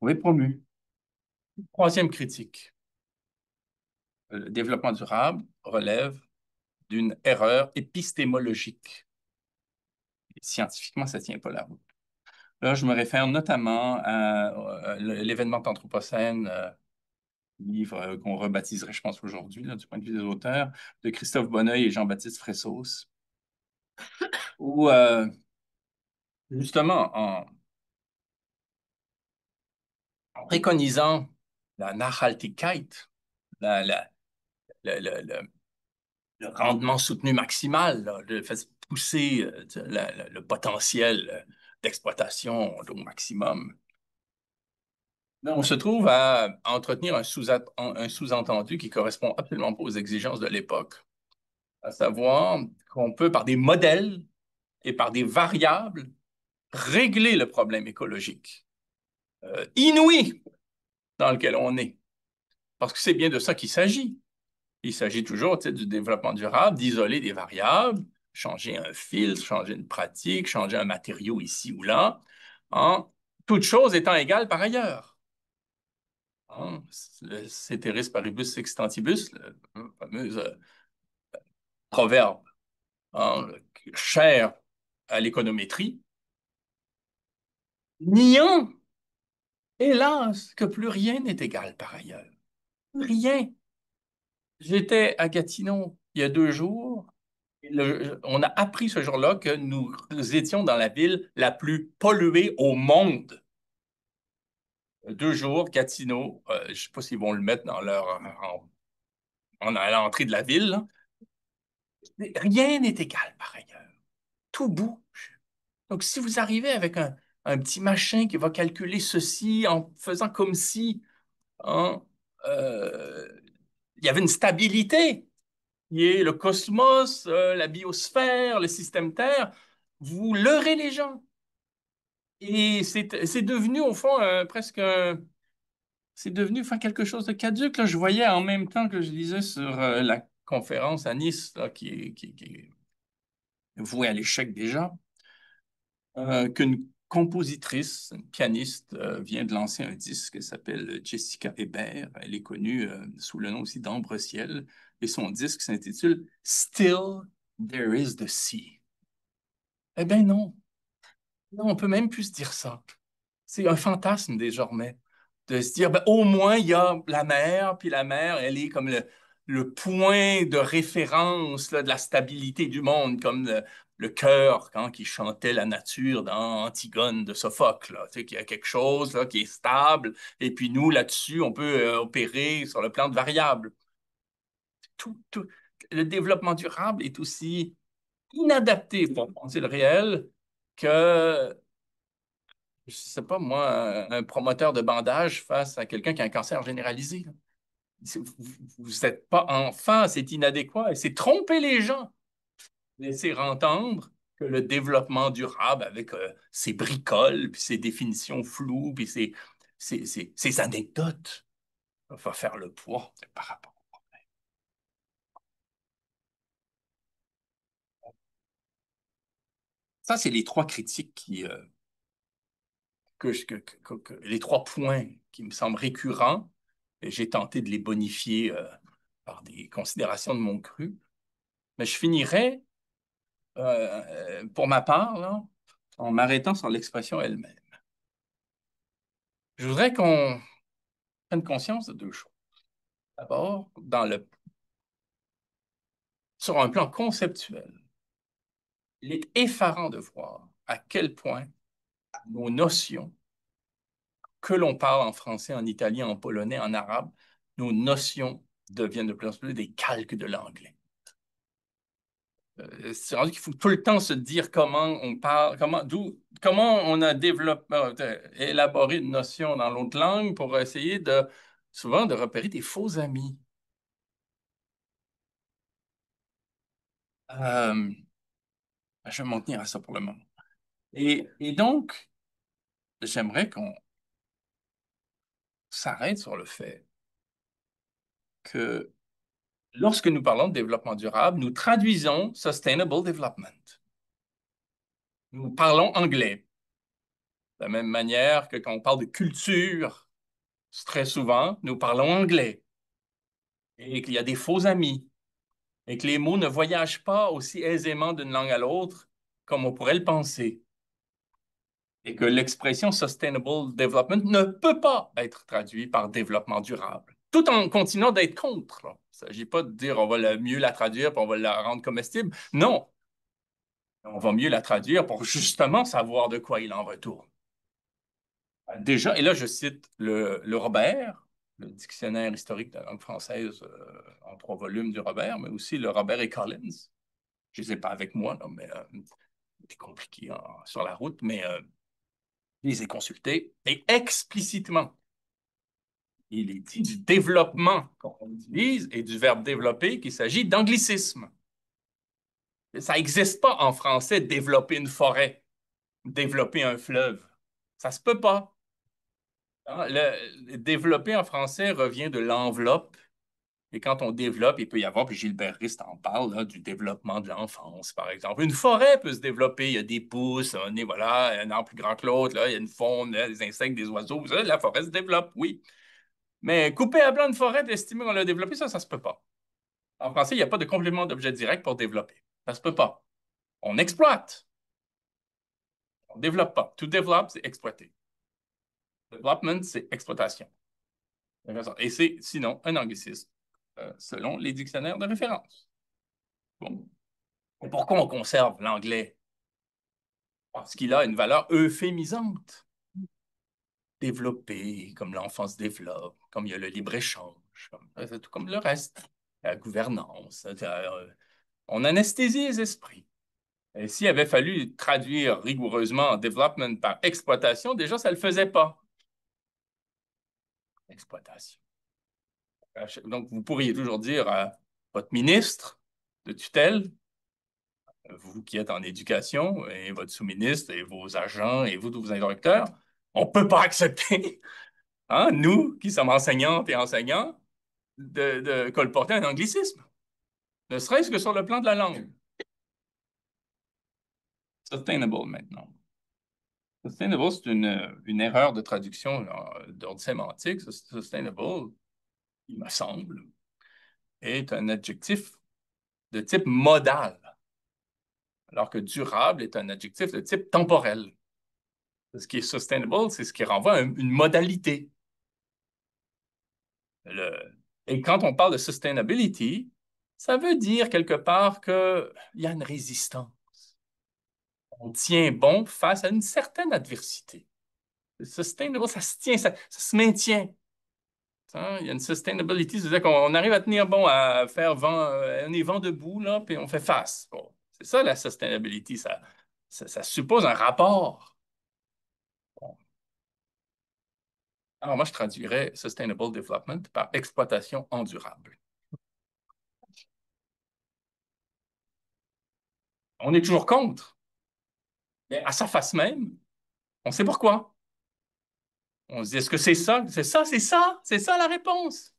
oui, promu. Troisième critique. Le développement durable relève d'une erreur épistémologique. Et scientifiquement, ça ne tient pas la route. Là, je me réfère notamment à l'événement Anthropocène, livre qu'on rebaptiserait, je pense, aujourd'hui, du point de vue des auteurs, de Christophe Bonneuil et Jean-Baptiste Fressos, où, justement, en préconisant la Nachhaltigkeit, la, la, le, le rendement soutenu maximal, là, le fait pousser le potentiel d'exploitation au maximum. On se trouve à entretenir un sous-entendu qui correspond absolument pas aux exigences de l'époque, à savoir qu'on peut, par des modèles et par des variables, régler le problème écologique inouï dans lequel on est. Parce que c'est bien de ça qu'il s'agit. Il s'agit toujours du développement durable, d'isoler des variables changer un filtre, changer une pratique, changer un matériau ici ou là, hein, toute chose étant égale par ailleurs. Hein, le ceteris paribus sextantibus, le fameux proverbe, hein, cher à l'économétrie, niant, hélas, que plus rien n'est égal par ailleurs. Rien. J'étais à Gatineau il y a 2 jours. On a appris ce jour-là que nous étions dans la ville la plus polluée au monde. 2 jours, Gatineau, je ne sais pas s'ils vont le mettre à l'entrée de la ville, là. Rien n'est égal par ailleurs. Tout bouge. Donc, si vous arrivez avec un petit machin qui va calculer ceci en faisant comme si, hein, euh, il y avait une stabilité, qui est le cosmos, la biosphère, le système Terre, vous leurrez les gens. Et c'est devenu, au fond, presque c'est devenu enfin, quelque chose de caduque. Là. Je voyais en même temps que je lisais sur la conférence à Nice, là, qui est vouée à l'échec déjà, qu'une compositrice, une pianiste, vient de lancer un disque qui s'appelle Jessica Hébert. Elle est connue sous le nom aussi d'Ambre Ciel. Et son disque s'intitule Still There is the Sea. Eh bien non, non, on peut même plus se dire ça. C'est un fantasme désormais de se dire, ben, au moins, il y a la mer, puis la mer, elle est comme le point de référence là, de la stabilité du monde, comme le chœur quand qui chantait la nature dans Antigone de Sophocle. Là. Tu sais, qu'il y a quelque chose là, qui est stable, et puis nous, là-dessus, on peut opérer sur le plan de variables. Le développement durable est aussi inadapté pour penser le réel que je sais pas, moi, un promoteur de bandage face à quelqu'un qui a un cancer généralisé. Là. Vous n'êtes pas enfant, c'est inadéquat et c'est tromper les gens. Laisser entendre que le développement durable avec ses bricoles, puis ses définitions floues, puis ses anecdotes, va faire le poids par rapport. Ça, c'est les 3 critiques les 3 points qui me semblent récurrents. Et j'ai tenté de les bonifier par des considérations de mon cru. Mais je finirai, pour ma part, là, en m'arrêtant sur l'expression elle-même. Je voudrais qu'on prenne conscience de 2 choses. D'abord, sur un plan conceptuel, il est effarant de voir à quel point nos notions, que l'on parle en français, en italien, en polonais, en arabe, nos notions deviennent de plus en plus des calques de l'anglais. C'est rendu qu'il faut tout le temps se dire comment on parle, comment on a développé, élaboré une notion dans l'autre langue pour essayer souvent de repérer des faux amis. Euh, je vais m'en tenir à ça pour le moment. Et donc, j'aimerais qu'on s'arrête sur le fait que lorsque nous parlons de développement durable, nous traduisons Sustainable Development. Nous parlons anglais. De la même manière que quand on parle de culture, très souvent, nous parlons anglais. Et qu'il y a des faux amis. Et que les mots ne voyagent pas aussi aisément d'une langue à l'autre comme on pourrait le penser. Et que l'expression Sustainable Development ne peut pas être traduite par développement durable, tout en continuant d'être contre. Là. Il ne s'agit pas de dire on va mieux la traduire et on va la rendre comestible. Non, on va mieux la traduire pour justement savoir de quoi il en retourne. Déjà, et là je cite le Robert, le dictionnaire historique de la langue française en 3 volumes du Robert, mais aussi le Robert et Collins. Je ne les ai pas avec moi, là, mais c'est compliqué sur la route, mais je les ai consultés. Et explicitement, il est dit du développement qu'on utilise et du verbe développer qu'il s'agit d'anglicisme. Ça n'existe pas en français développer une forêt, développer un fleuve. Ça se peut pas. Hein, le développer en français revient de l'enveloppe Et quand on développe, il peut y avoir, puis Gilbert Rist en parle, là, du développement de l'enfance, par exemple. Une forêt peut se développer, il y a des pousses, voilà, un arbre plus grand que l'autre, là, il y a une faune, là, des insectes, des oiseaux, ça, la forêt se développe, oui. Mais couper à blanc une forêt et estimer qu'on l'a développée, ça se peut pas. En français, il n'y a pas de complément d'objet direct pour développer. Ça se peut pas. On exploite. On développe pas. To develop, c'est exploiter. Development, c'est exploitation. Et c'est, sinon, un anglicisme, selon les dictionnaires de référence. Bon. Et pourquoi on conserve l'anglais? Parce qu'il a une valeur euphémisante. Développer, comme l'enfant se développe, comme il y a le libre-échange, c'est tout comme le reste. La gouvernance. On anesthésie les esprits. Et s'il avait fallu traduire rigoureusement development par exploitation, déjà, ça ne le faisait pas. Exploitation. Donc, vous pourriez toujours dire à votre ministre de tutelle, vous qui êtes en éducation, et votre sous-ministre, et vos agents, et vous, tous vos directeurs, on ne peut pas accepter, hein, nous, qui sommes enseignantes et enseignants, de colporter un anglicisme, ne serait-ce que sur le plan de la langue. Sustainable, maintenant. Sustainable, c'est une erreur de traduction d'ordre sémantique. Sustainable, il me semble, est un adjectif de type modal, alors que durable est un adjectif de type temporel. Ce qui est sustainable, c'est ce qui renvoie à une modalité. Le- Et quand on parle de sustainability, ça veut dire quelque part qu'il y a une résistance. On tient bon face à une certaine adversité. Le sustainable, ça se tient, ça se maintient. Hein, il y a une sustainability, c'est-à-dire qu'on arrive à tenir bon, à faire vent, on est vent debout, là, puis on fait face. Bon, c'est ça la sustainability, ça suppose un rapport. Bon. Alors moi, je traduirais sustainable development par exploitation endurable. On est toujours contre, mais à sa face même, on sait pourquoi. On se dit, est-ce que c'est ça? C'est ça, c'est ça, c'est ça la réponse.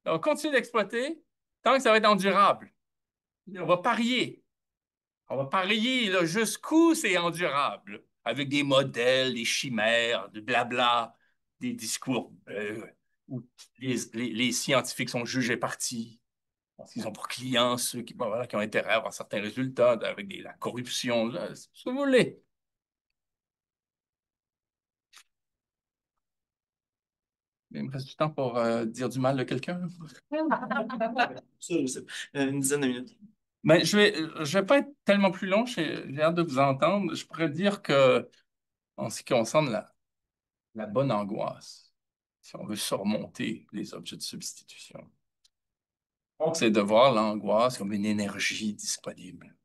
On continue d'exploiter tant que ça va être endurable. On va parier. On va parier là, jusqu'où c'est endurable, avec des modèles, des chimères, du blabla, des discours où les scientifiques sont jugés partis, parce qu'ils ont pour clients ceux qui, bon, voilà, qui ont intérêt à avoir certains résultats avec la corruption, là, c'est ce que vous voulez. Il me reste du temps pour dire du mal de quelqu'un. Une dizaine de minutes. Ben, je vais pas être tellement plus long, j'ai hâte de vous entendre. Je pourrais dire que, en ce qui concerne la bonne angoisse, si on veut surmonter les objets de substitution, c'est de voir l'angoisse comme une énergie disponible.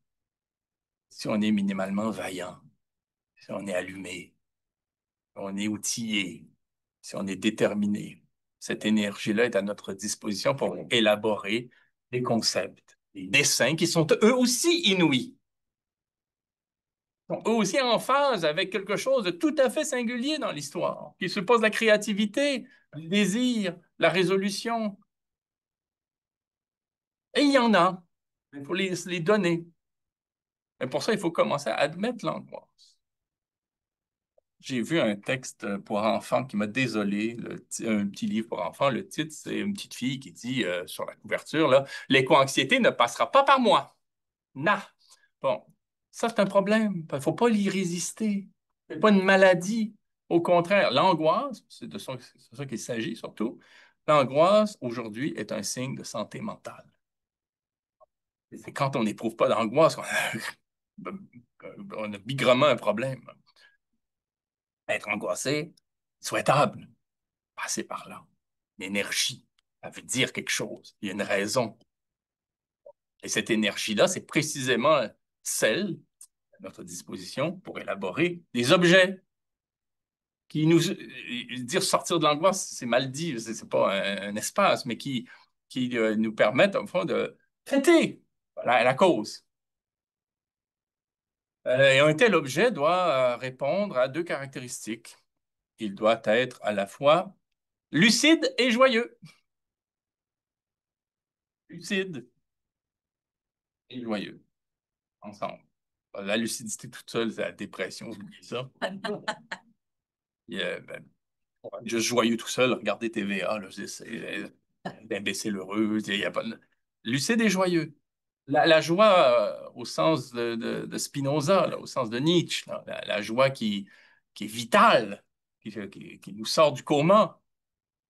Si on est minimalement vaillant, si on est allumé, si on est outillé, si on est déterminé, cette énergie-là est à notre disposition pour élaborer des concepts, des dessins qui sont eux aussi inouïs, sont eux aussi en phase avec quelque chose de tout à fait singulier dans l'histoire, qui suppose la créativité, le désir, la résolution. Et il y en a. Il faut les donner. Et pour ça, il faut commencer à admettre l'angoisse. J'ai vu un texte pour enfants qui m'a désolé, un petit livre pour enfants. Le titre, c'est une petite fille qui dit sur la couverture, là, l'éco-anxiété ne passera pas par moi. Nah. Bon, ça, c'est un problème. Il ne faut pas l'y résister. Ce n'est pas une maladie. Au contraire, l'angoisse, c'est ça qu'il s'agit surtout. L'angoisse, aujourd'hui, est un signe de santé mentale. C'est quand on n'éprouve pas d'angoisse qu'on a, on a bigrement un problème. Être angoissé, souhaitable, passer par là. L'énergie, ça veut dire quelque chose. Il y a une raison. Et cette énergie-là, c'est précisément celle à notre disposition pour élaborer des objets qui nous... Dire sortir de l'angoisse, c'est mal dit, c'est pas un espace, mais qui nous permettent, au fond, de traiter la cause. Et un tel objet doit répondre à deux caractéristiques. Il doit être à la fois lucide et joyeux. lucide et joyeux, ensemble. La lucidité toute seule, c'est la dépression, oubliez ça. Ben, juste joyeux tout seul, regardez TVA, là, c'est d'imbécile heureux, il y a pas lucide et joyeux. La joie au sens de Spinoza, là, au sens de Nietzsche, là, la joie qui est vitale, qui nous sort du coma.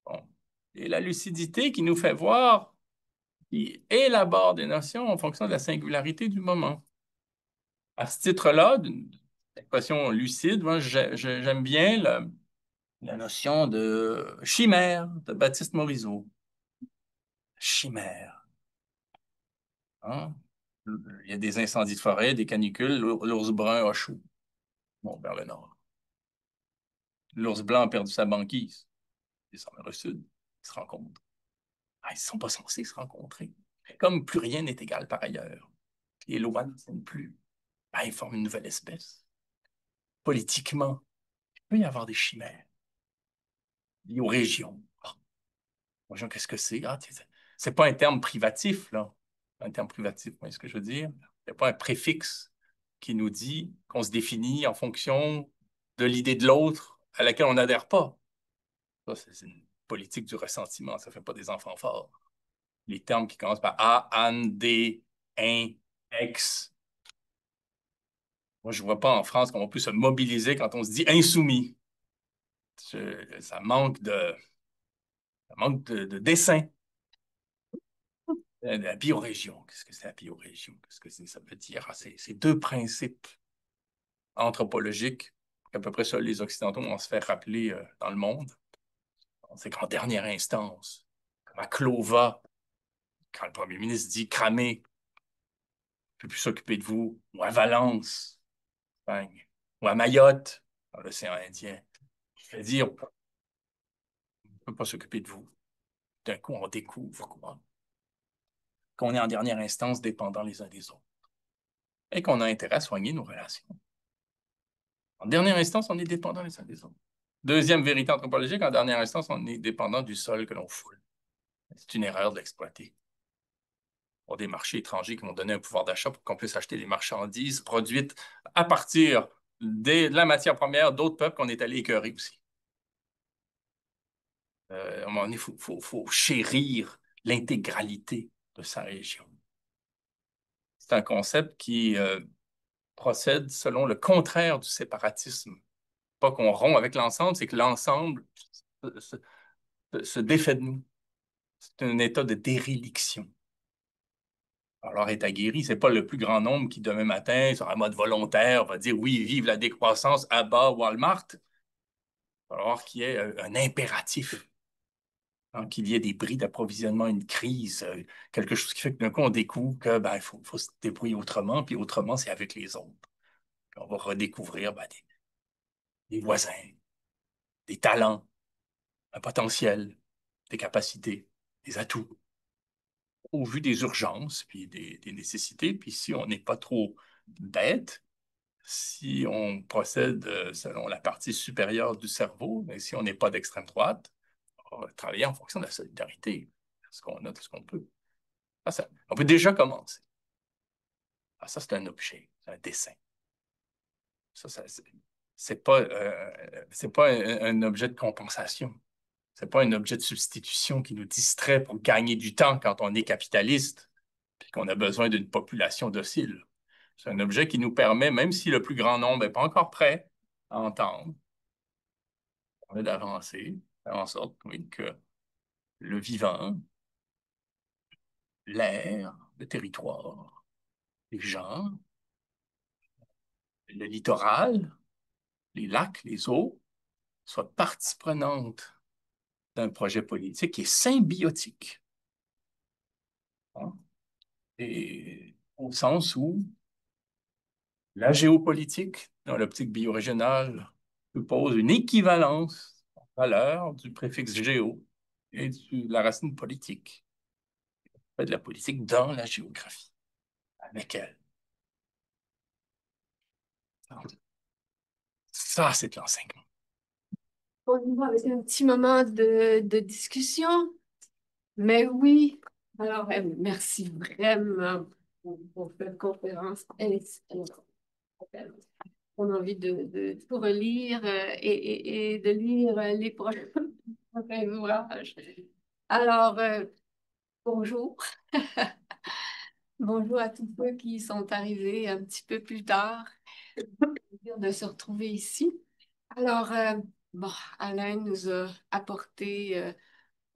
Bon. Et la lucidité qui nous fait voir, qui élabore des notions en fonction de la singularité du moment. À ce titre-là, d'une expression lucide, moi, j'aime bien la notion de chimère de Baptiste Morisot. Chimère. Hein? Il y a des incendies de forêt, des canicules, l'ours brun a chaud. Bon, vers le nord. L'ours blanc a perdu sa banquise. Ils sont vers le sud. Ils se rencontrent. Ah, ils ne sont pas censés se rencontrer. Comme plus rien n'est égal par ailleurs. Les lois ne tiennent plus. Ah, ils forment une nouvelle espèce. Politiquement, il peut y avoir des chimères liées aux régions. Région, qu'est-ce que c'est? Ah, c'est pas un terme privatif, là. Un terme privatif, vous voyez ce que je veux dire? Il n'y a pas un préfixe qui nous dit qu'on se définit en fonction de l'idée de l'autre à laquelle on n'adhère pas. Ça, c'est une politique du ressentiment, ça ne fait pas des enfants forts. Les termes qui commencent par A, an, des, un, ex. Moi, je ne vois pas en France comment on peut se mobiliser quand on se dit insoumis. Ça manque de dessin. La biorégion, qu'est-ce que c'est la biorégion? Qu'est-ce que ça veut dire? Ah, c'est deux principes anthropologiques qu'à peu près seuls les Occidentaux vont se faire rappeler dans le monde. C'est qu'en dernière instance, comme à Clova, quand le premier ministre dit cramer, ne peut plus s'occuper de vous, ou à Valence, Espagne, ou à Mayotte, dans l'océan Indien, je veux dire, on ne peut pas s'occuper de vous. D'un coup, on découvre quoi? Qu'on est en dernière instance dépendants les uns des autres et qu'on a intérêt à soigner nos relations. En dernière instance, on est dépendants les uns des autres. Deuxième vérité anthropologique, en dernière instance, on est dépendant du sol que l'on foule. C'est une erreur de l'exploiter. Pour des marchés étrangers qui vont donner un pouvoir d'achat pour qu'on puisse acheter des marchandises produites à partir de la matière première d'autres peuples qu'on est allé écœurer aussi. À un moment donné, faut chérir l'intégralité de sa région. C'est un concept qui procède selon le contraire du séparatisme. Pas qu'on rompt avec l'ensemble, c'est que l'ensemble se, se défait de nous. C'est un état de déréliction. Alors, est aguerri, ce n'est pas le plus grand nombre qui, demain matin, sur un mode volontaire, va dire oui, vive la décroissance à bas Walmart. Il va falloir qu'il y ait un impératif, hein, qu'il y ait des bris d'approvisionnement, une crise, quelque chose qui fait que d'un coup, on découvre que ben, faut se débrouiller autrement, puis autrement, c'est avec les autres. Puis on va redécouvrir ben, des voisins, des talents, un potentiel, des capacités, des atouts, au vu des urgences, puis des nécessités. Puis si on n'est pas trop bête, si on procède selon la partie supérieure du cerveau, mais si on n'est pas d'extrême droite, on va travailler en fonction de la solidarité, de ce qu'on a, de ce qu'on peut. On peut déjà commencer. Ah, ça, c'est un objet, c'est un dessin. Ça c'est pas un objet de compensation. C'est pas un objet de substitution qui nous distrait pour gagner du temps quand on est capitaliste et qu'on a besoin d'une population docile. C'est un objet qui nous permet, même si le plus grand nombre n'est pas encore prêt à entendre, d'avancer, faire en sorte oui, que le vivant, l'air, le territoire, les gens, le littoral, les lacs, les eaux, soient partie prenante d'un projet politique qui est symbiotique. Hein. Et au sens où la géopolitique, dans l'optique biorégionale, pose une équivalence en valeur du préfixe géo et de la racine politique. On fait de la politique dans la géographie, avec elle. Ça, c'est de l'enseignement. On y va avec un petit moment de discussion. Mais oui, Alors, merci vraiment pour cette conférence. On a envie de tout relire et de lire les prochains ouvrages. Alors, bonjour. Bonjour à tous ceux qui sont arrivés un petit peu plus tard. Plaisir de se retrouver ici. Alors, bon, Alain nous a apporté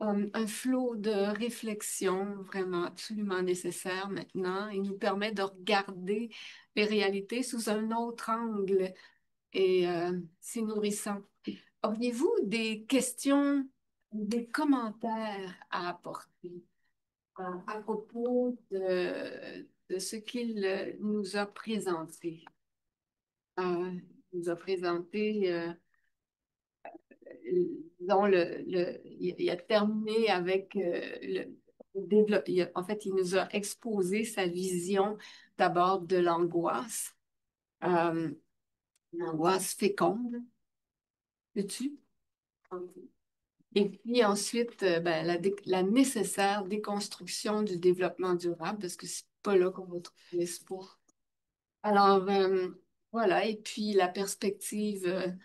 un flot de réflexion vraiment absolument nécessaire maintenant. Il nous permet de regarder les réalités sous un autre angle et c'est nourrissant. Auriez-vous des questions, des commentaires à apporter à propos de ce qu'il nous a présenté? Il nous a présenté dont il a terminé avec en fait, il nous a exposé sa vision d'abord de l'angoisse, euh, l'angoisse féconde, veux-tu? Et puis ensuite, ben, la nécessaire déconstruction du développement durable, parce que c'est pas là qu'on va trouver l'espoir. Alors, voilà, et puis la perspective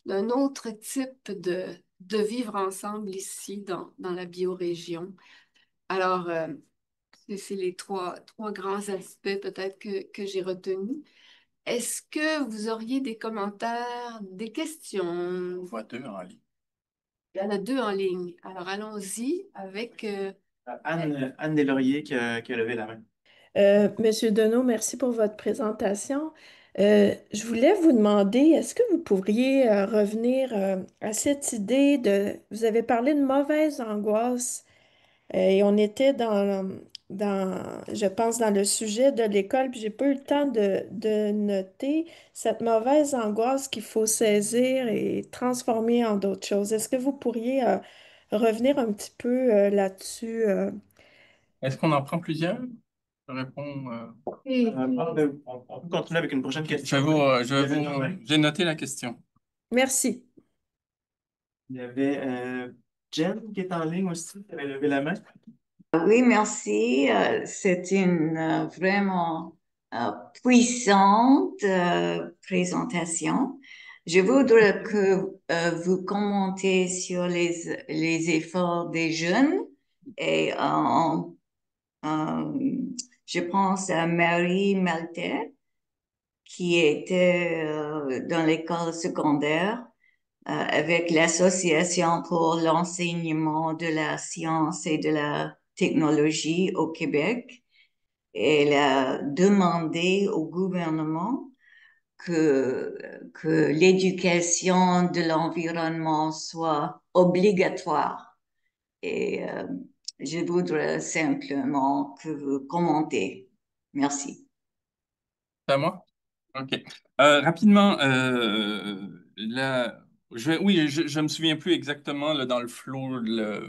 d'un autre type de vivre ensemble ici dans la biorégion. Alors, c'est les trois grands aspects peut-être que j'ai retenus. Est-ce que vous auriez des commentaires, des questions? On voit deux en ligne. Il y en a deux en ligne. Alors, allons-y avec... Anne Deslauriers qui a levé la main. Monsieur Deneau, merci pour votre présentation. Je voulais vous demander, est-ce que vous pourriez revenir à cette idée de... Vous avez parlé de mauvaise angoisse et on était je pense, dans le sujet de l'école, puis j'ai pas eu le temps de noter cette mauvaise angoisse qu'il faut saisir et transformer en d'autres choses. Est-ce que vous pourriez revenir un petit peu là-dessus? Est-ce qu'on en prend plusieurs? Je réponds. On peut continuer avec une prochaine question. J'ai noté la question. Merci. Il y avait Jen qui est en ligne aussi, qui avait levé la main. Oui, merci. C'est une vraiment puissante présentation. Je voudrais que vous commentez sur les efforts des jeunes et je pense à Marie Maltais qui était dans l'école secondaire avec l'Association pour l'enseignement de la science et de la technologie au Québec. Elle a demandé au gouvernement que l'éducation de l'environnement soit obligatoire. Et je voudrais simplement que vous commentez. Merci. C'est à moi? OK. Rapidement, oui, je me souviens plus exactement là, dans le flot de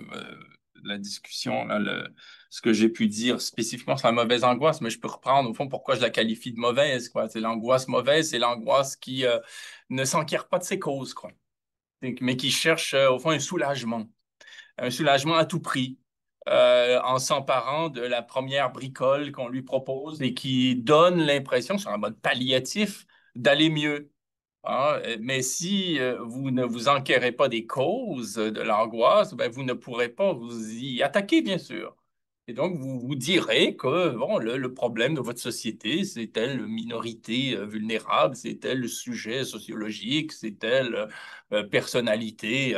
la discussion, là, ce que j'ai pu dire spécifiquement sur la mauvaise angoisse, mais je peux reprendre au fond pourquoi je la qualifie de mauvaise, quoi. C'est l'angoisse mauvaise, c'est l'angoisse qui ne s'enquiert pas de ses causes, quoi, mais qui cherche au fond un soulagement à tout prix, en s'emparant de la première bricole qu'on lui propose et qui donne l'impression, sur un mode palliatif, d'aller mieux. Hein. Mais si vous ne vous enquérez pas des causes de l'angoisse, ben, vous ne pourrez pas vous y attaquer, bien sûr. Et donc, vous vous direz que bon, le problème de votre société, c'est telle minorité vulnérable, c'est tel sujet sociologique, c'est telle personnalité.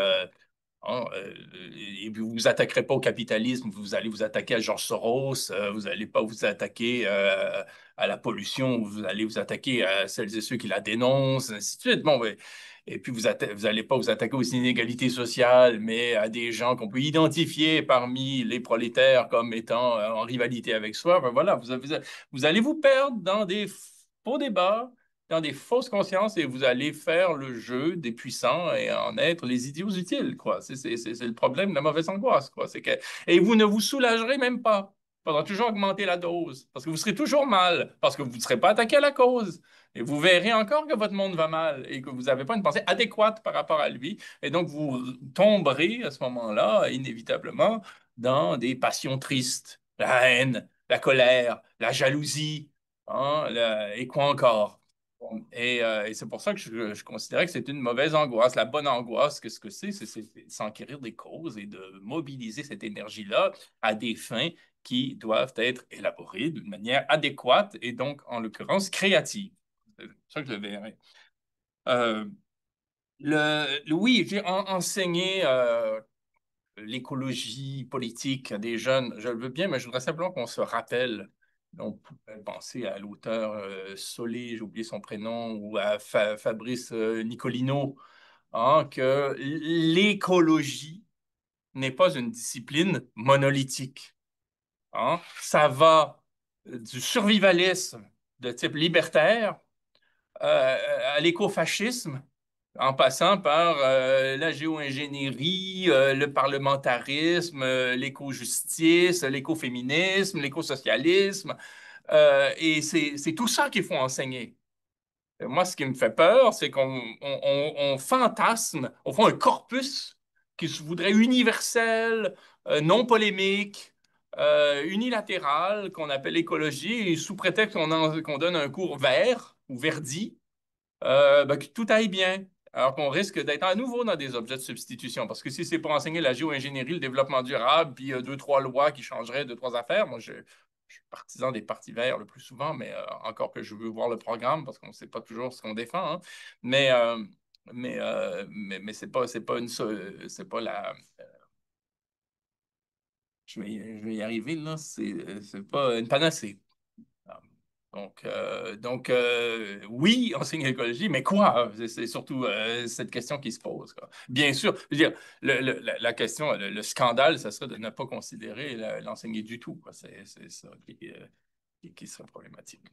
Hein, et puis vous vous attaquerez pas au capitalisme, vous allez vous attaquer à George Soros, vous n'allez pas vous attaquer à la pollution, vous allez vous attaquer à celles et ceux qui la dénoncent, ainsi de suite. Bon, ouais. Et puis vous allez pas vous attaquer aux inégalités sociales, mais à des gens qu'on peut identifier parmi les prolétaires comme étant en rivalité avec soi. Ben voilà, vous allez vous perdre dans des faux débats, dans des fausses consciences et vous allez faire le jeu des puissants et en être les idiots utiles, quoi. C'est le problème de la mauvaise angoisse, quoi. Et vous ne vous soulagerez même pas. Il faudra toujours augmenter la dose parce que vous serez toujours mal, parce que vous ne serez pas attaqué à la cause. Et vous verrez encore que votre monde va mal et que vous n'avez pas une pensée adéquate par rapport à lui. Et donc, vous tomberez à ce moment-là, inévitablement, dans des passions tristes. la haine, la colère, la jalousie, hein, et quoi encore? Et c'est pour ça que je considérais que c'était une mauvaise angoisse. La bonne angoisse, qu'est-ce que c'est de s'enquérir des causes et de mobiliser cette énergie-là à des fins qui doivent être élaborées d'une manière adéquate et donc, en l'occurrence, créative. C'est ça que je le verrais. Euh, oui, j'ai enseigné l'écologie politique à des jeunes. Je le veux bien, mais je voudrais simplement qu'on se rappelle. On pourrait penser à l'auteur Solé, j'ai oublié son prénom, ou à Fabrice Nicolino, hein, que l'écologie n'est pas une discipline monolithique. Hein. Ça va du survivalisme de type libertaire à l'écofascisme, en passant par la géo-ingénierie, le parlementarisme, l'éco-justice, l'écoféminisme, l'écosocialisme. Et c'est tout ça qu'il faut enseigner. Moi, ce qui me fait peur, c'est qu'on fantasme, au fond, un corpus qui se voudrait universel, non polémique, unilatéral, qu'on appelle écologie, et sous prétexte qu'on donne un cours vert ou verdi, ben, que tout aille bien. Alors qu'on risque d'être à nouveau dans des objets de substitution. Parce que si c'est pour enseigner la géo-ingénierie, le développement durable, puis deux, trois lois qui changeraient deux, trois affaires, moi, je suis partisan des partis verts le plus souvent, mais encore que je veux voir le programme parce qu'on ne sait pas toujours ce qu'on défend. Hein. Mais, mais c'est pas une, c'est pas la. Je vais y arriver, là. C'est pas une panacée. Oui, enseigner l'écologie, mais quoi? C'est surtout cette question qui se pose. Quoi. Bien sûr, je veux dire, la question, le scandale, ça serait de ne pas considérer l'enseigner du tout. C'est ça qui serait problématique.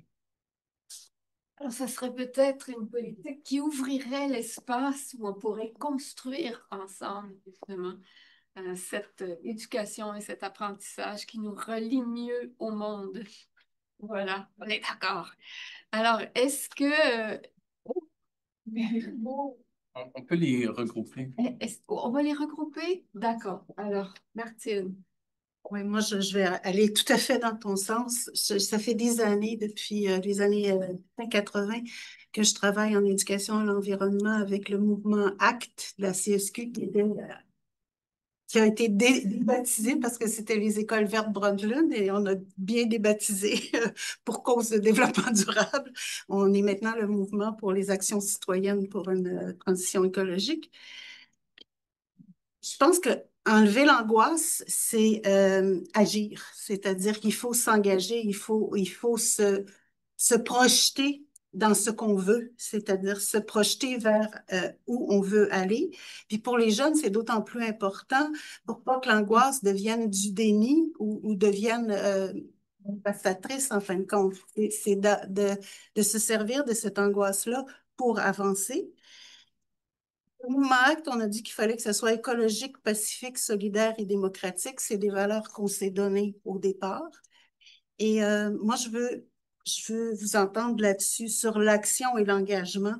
Alors, ça serait peut-être une politique qui ouvrirait l'espace où on pourrait construire ensemble, justement, cette éducation et cet apprentissage qui nous relie mieux au monde. Voilà, on est d'accord. Alors, est-ce que... On peut les regrouper. On va les regrouper? D'accord. Alors, Martine. Oui, moi, je vais aller tout à fait dans ton sens. Ça fait des années, depuis les années 80, que je travaille en éducation à l'environnement avec le mouvement ACT de la CSQ, qui a été débaptisé parce que c'était les écoles vertes Brundtland et on a bien débaptisé pour cause de développement durable. On est maintenant le mouvement pour les actions citoyennes pour une transition écologique. Je pense que enlever l'angoisse, c'est agir. C'est-à-dire qu'il faut s'engager, il faut se projeter dans ce qu'on veut, c'est-à-dire se projeter vers où on veut aller. Puis pour les jeunes, c'est d'autant plus important pour pas que l'angoisse devienne du déni ou devienne passatrice en fin de compte. C'est de se servir de cette angoisse-là pour avancer. Au mouvement ACT, on a dit qu'il fallait que ce soit écologique, pacifique, solidaire et démocratique. C'est des valeurs qu'on s'est données au départ. Et moi, je veux vous entendre là-dessus, sur l'action et l'engagement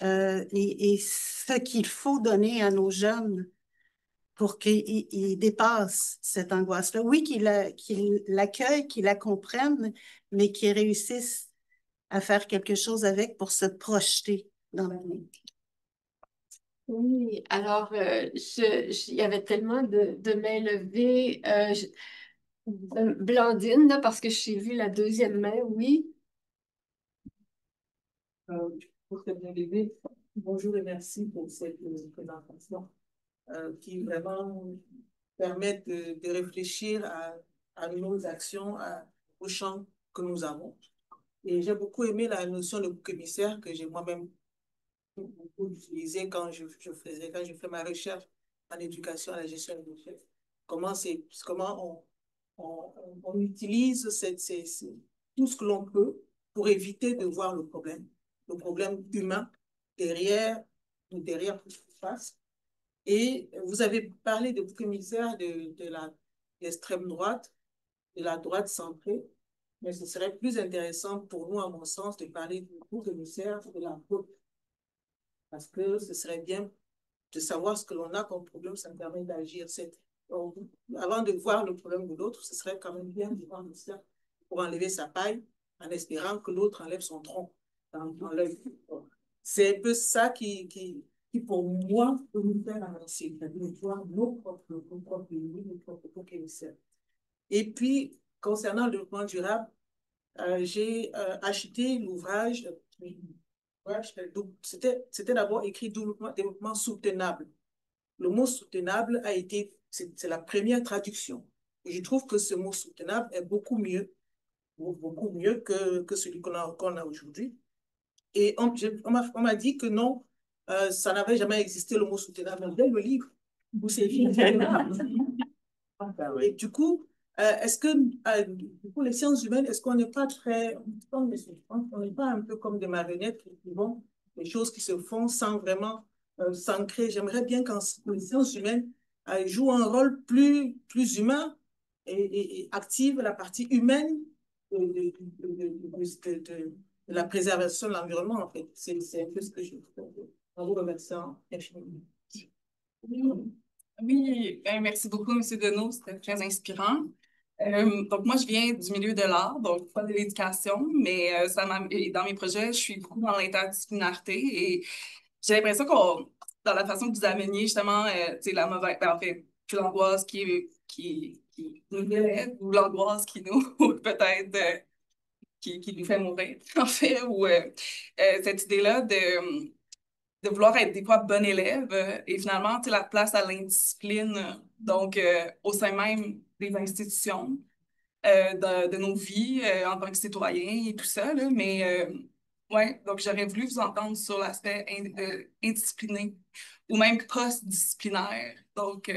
et ce qu'il faut donner à nos jeunes pour qu'ils dépassent cette angoisse-là. Oui, qu'ils l'accueillent, qu'ils la comprennent, mais qu'ils réussissent à faire quelque chose avec pour se projeter dans l'avenir. Oui, alors, il y avait tellement de mains levées. Blandine, là, parce que j'ai vu la deuxième main, oui. Pour te bien lever. Bonjour et merci pour cette présentation qui vraiment permet de réfléchir à nos actions, au champ que nous avons. Et j'ai beaucoup aimé la notion de bouc émissaire que j'ai moi-même beaucoup utilisée quand je fais ma recherche en éducation à la gestion des déchets. Comment on utilise tout ce que l'on peut pour éviter de voir le problème humain derrière tout ce qui se passe. Et vous avez parlé de bouc émissaire de l'extrême droite, de la droite centrée, mais ce serait plus intéressant pour nous, à mon sens, de parler du bouc émissaire de la gauche. Parce que ce serait bien de savoir ce que l'on a comme problème, ça me permet d'agir. Cette Donc, avant de voir le problème de l'autre, ce serait quand même bien de prendre ça pour enlever sa paille en espérant que l'autre enlève son tronc dans l'œil. C'est un peu ça qui, pour moi, peut nous faire avancer, de voir nos propres limites, nos propres émissaires. Et puis, concernant le développement durable, j'ai acheté l'ouvrage. C'était d'abord écrit développement soutenable. Le mot soutenable a été, c'est la première traduction. Et je trouve que ce mot soutenable est beaucoup mieux que celui qu'on a aujourd'hui. Et on m'a dit que non, ça n'avait jamais existé le mot soutenable. Dès le livre, où c'est écrit soutenable. Et du coup, est-ce que, pour les sciences humaines, est-ce qu'on n'est pas très, on n'est pas un peu comme des marionnettes qui vont, des choses qui se font sans vraiment s'ancrer. J'aimerais bien que les sciences humaines jouent un rôle plus humain et active la partie humaine de la préservation de l'environnement, en fait. C'est un peu ce que je veux. En vous remerciant infiniment. Oui, oui, ben, merci beaucoup, M. Deneau, c'était très inspirant. Donc, moi, je viens du milieu de l'art, donc pas de l'éducation, mais dans mes projets, je suis beaucoup dans l'interdisciplinarité et j'ai l'impression dans la façon que vous ameniez justement, tu sais, la mauvaise, ben, en fait, que l'angoisse qui nous élève ou l'angoisse qui nous, peut-être, qui nous fait mourir, en fait, ou cette idée-là de vouloir être des fois bon élève et finalement, tu sais, la place à l'indiscipline, donc au sein même des institutions, de nos vies en tant que citoyens et tout ça, là, mais ouais, donc j'aurais voulu vous entendre sur l'aspect indiscipliné ou même post-disciplinaire. Donc,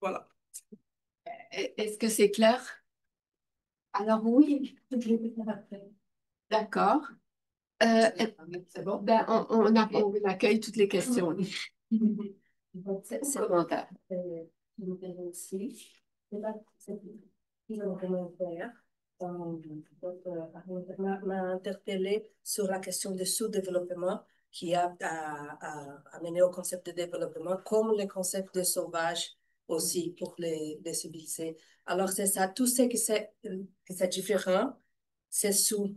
voilà. Est-ce que c'est clair? Alors oui, je vais le faire après. D'accord. C'est bon? Ben, on accueille toutes les questions. C'est commentaire. M'a interpellé sur la question du sous-développement qui a amené au concept de développement, comme le concept de sauvage aussi pour les civiliser. Alors, c'est ça, tout ce que c'est différent, c'est sous.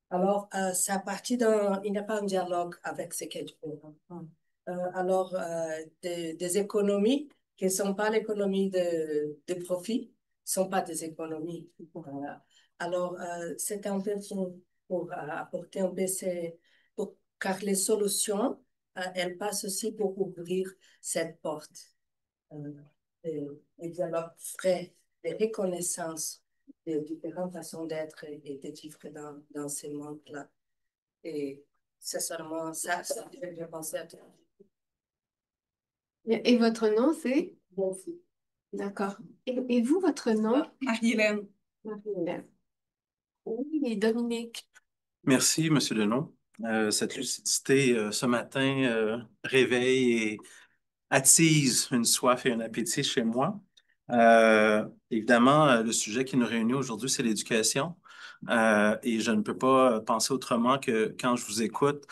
Alors, c'est à partir il n'y a pas un dialogue avec ce qui est différent. Alors, des économies qui ne sont pas l'économie de profit, ne sont pas des économies. Alors, c'est un peu pour apporter un peu car les solutions, elles passent aussi pour ouvrir cette porte. Les dialogues frais, les reconnaissances des différentes façons d'être et de vivre dans ces mondes-là. Et c'est seulement ça que j'ai pensé à tout. Et votre nom, c'est? Merci. D'accord. Et vous, votre nom? Marie-Hélène. Marie-Hélène. Oui, Dominique. Merci, M. Deneau. Cette lucidité ce matin réveille et attise une soif et un appétit chez moi. Évidemment, le sujet qui nous réunit aujourd'hui, c'est l'éducation. Et je ne peux pas penser autrement que quand je vous écoute,